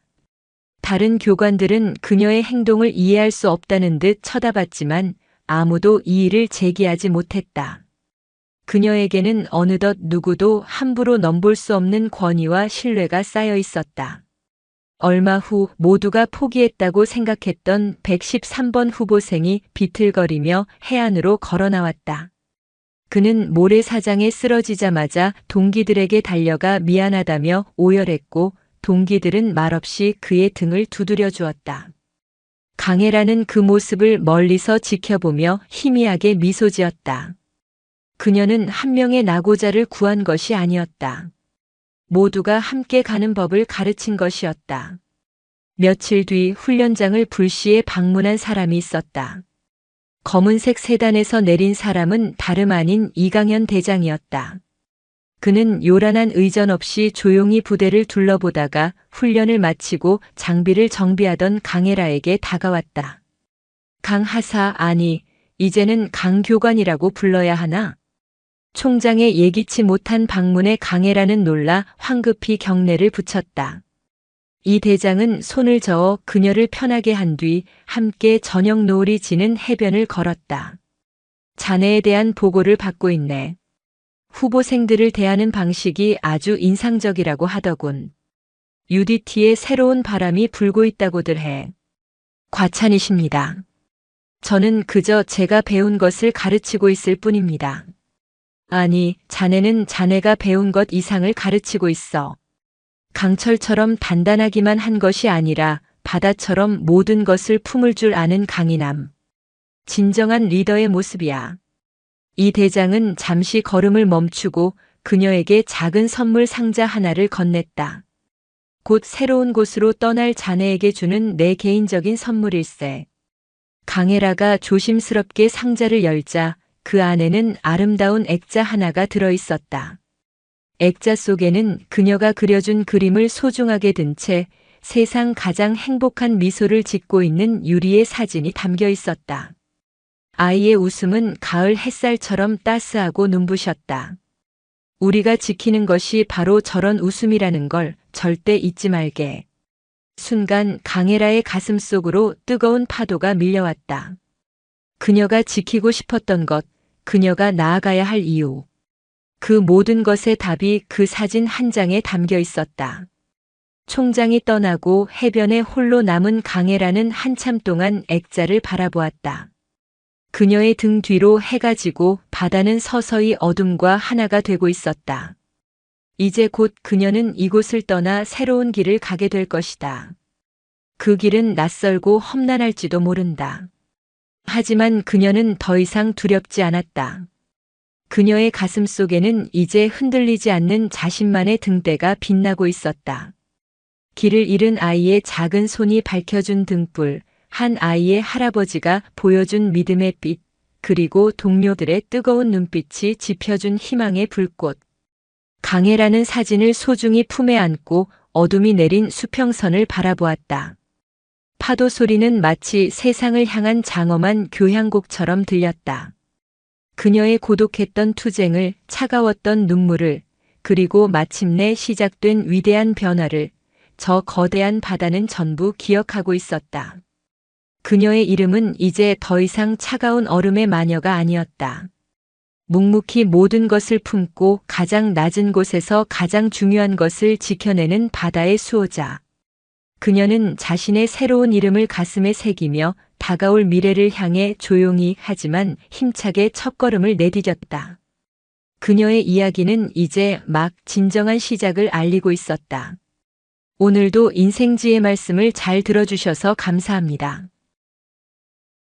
Speaker 1: 다른 교관들은 그녀의 행동을 이해할 수 없다는 듯 쳐다봤지만 아무도 이의를 제기하지 못했다. 그녀에게는 어느덧 누구도 함부로 넘볼 수 없는 권위와 신뢰가 쌓여 있었다. 얼마 후 모두가 포기했다고 생각했던 113번 후보생이 비틀거리며 해안으로 걸어 나왔다. 그는 모래사장에 쓰러지자마자 동기들에게 달려가 미안하다며 오열했고 동기들은 말없이 그의 등을 두드려 주었다. 강혜라는 그 모습을 멀리서 지켜보며 희미하게 미소 지었다. 그녀는 한 명의 낙오자를 구한 것이 아니었다. 모두가 함께 가는 법을 가르친 것이었다. 며칠 뒤 훈련장을 불시에 방문한 사람이 있었다. 검은색 세단에서 내린 사람은 다름 아닌 이강현 대장이었다. 그는 요란한 의전 없이 조용히 부대를 둘러보다가 훈련을 마치고 장비를 정비하던 강혜라에게 다가왔다. 강 하사, 아니, 이제는 강 교관이라고 불러야 하나? 총장의 예기치 못한 방문에 강혜라는 놀라 황급히 경례를 붙였다. 이 대장은 손을 저어 그녀를 편하게 한 뒤 함께 저녁 노을이 지는 해변을 걸었다. 자네에 대한 보고를 받고 있네. 후보생들을 대하는 방식이 아주 인상적이라고 하더군. UDT에 새로운 바람이 불고 있다고들 해. 과찬이십니다. 저는 그저 제가 배운 것을 가르치고 있을 뿐입니다. 아니, 자네는 자네가 배운 것 이상을 가르치고 있어. 강철처럼 단단하기만 한 것이 아니라 바다처럼 모든 것을 품을 줄 아는 강인함. 진정한 리더의 모습이야. 이 대장은 잠시 걸음을 멈추고 그녀에게 작은 선물 상자 하나를 건넸다. 곧 새로운 곳으로 떠날 자네에게 주는 내 개인적인 선물일세. 강혜라가 조심스럽게 상자를 열자 그 안에는 아름다운 액자 하나가 들어 있었다. 액자 속에는 그녀가 그려준 그림을 소중하게 든 채 세상 가장 행복한 미소를 짓고 있는 유리의 사진이 담겨 있었다. 아이의 웃음은 가을 햇살처럼 따스하고 눈부셨다. 우리가 지키는 것이 바로 저런 웃음이라는 걸 절대 잊지 말게. 순간 강혜라의 가슴 속으로 뜨거운 파도가 밀려왔다. 그녀가 지키고 싶었던 것, 그녀가 나아가야 할 이유. 그 모든 것의 답이 그 사진 한 장에 담겨 있었다. 총장이 떠나고 해변에 홀로 남은 강혜라는 한참 동안 액자를 바라보았다. 그녀의 등 뒤로 해가 지고 바다는 서서히 어둠과 하나가 되고 있었다. 이제 곧 그녀는 이곳을 떠나 새로운 길을 가게 될 것이다. 그 길은 낯설고 험난할지도 모른다. 하지만 그녀는 더 이상 두렵지 않았다. 그녀의 가슴 속에는 이제 흔들리지 않는 자신만의 등대가 빛나고 있었다. 길을 잃은 아이의 작은 손이 밝혀준 등불, 한 아이의 할아버지가 보여준 믿음의 빛, 그리고 동료들의 뜨거운 눈빛이 지펴준 희망의 불꽃. 강혜라는 사진을 소중히 품에 안고 어둠이 내린 수평선을 바라보았다. 파도 소리는 마치 세상을 향한 장엄한 교향곡처럼 들렸다. 그녀의 고독했던 투쟁을, 차가웠던 눈물을, 그리고 마침내 시작된 위대한 변화를 저 거대한 바다는 전부 기억하고 있었다. 그녀의 이름은 이제 더 이상 차가운 얼음의 마녀가 아니었다. 묵묵히 모든 것을 품고 가장 낮은 곳에서 가장 중요한 것을 지켜내는 바다의 수호자. 그녀는 자신의 새로운 이름을 가슴에 새기며 다가올 미래를 향해 조용히 하지만 힘차게 첫걸음을 내디뎠다. 그녀의 이야기는 이제 막 진정한 시작을 알리고 있었다. 오늘도 인생지의 말씀을 잘 들어주셔서 감사합니다.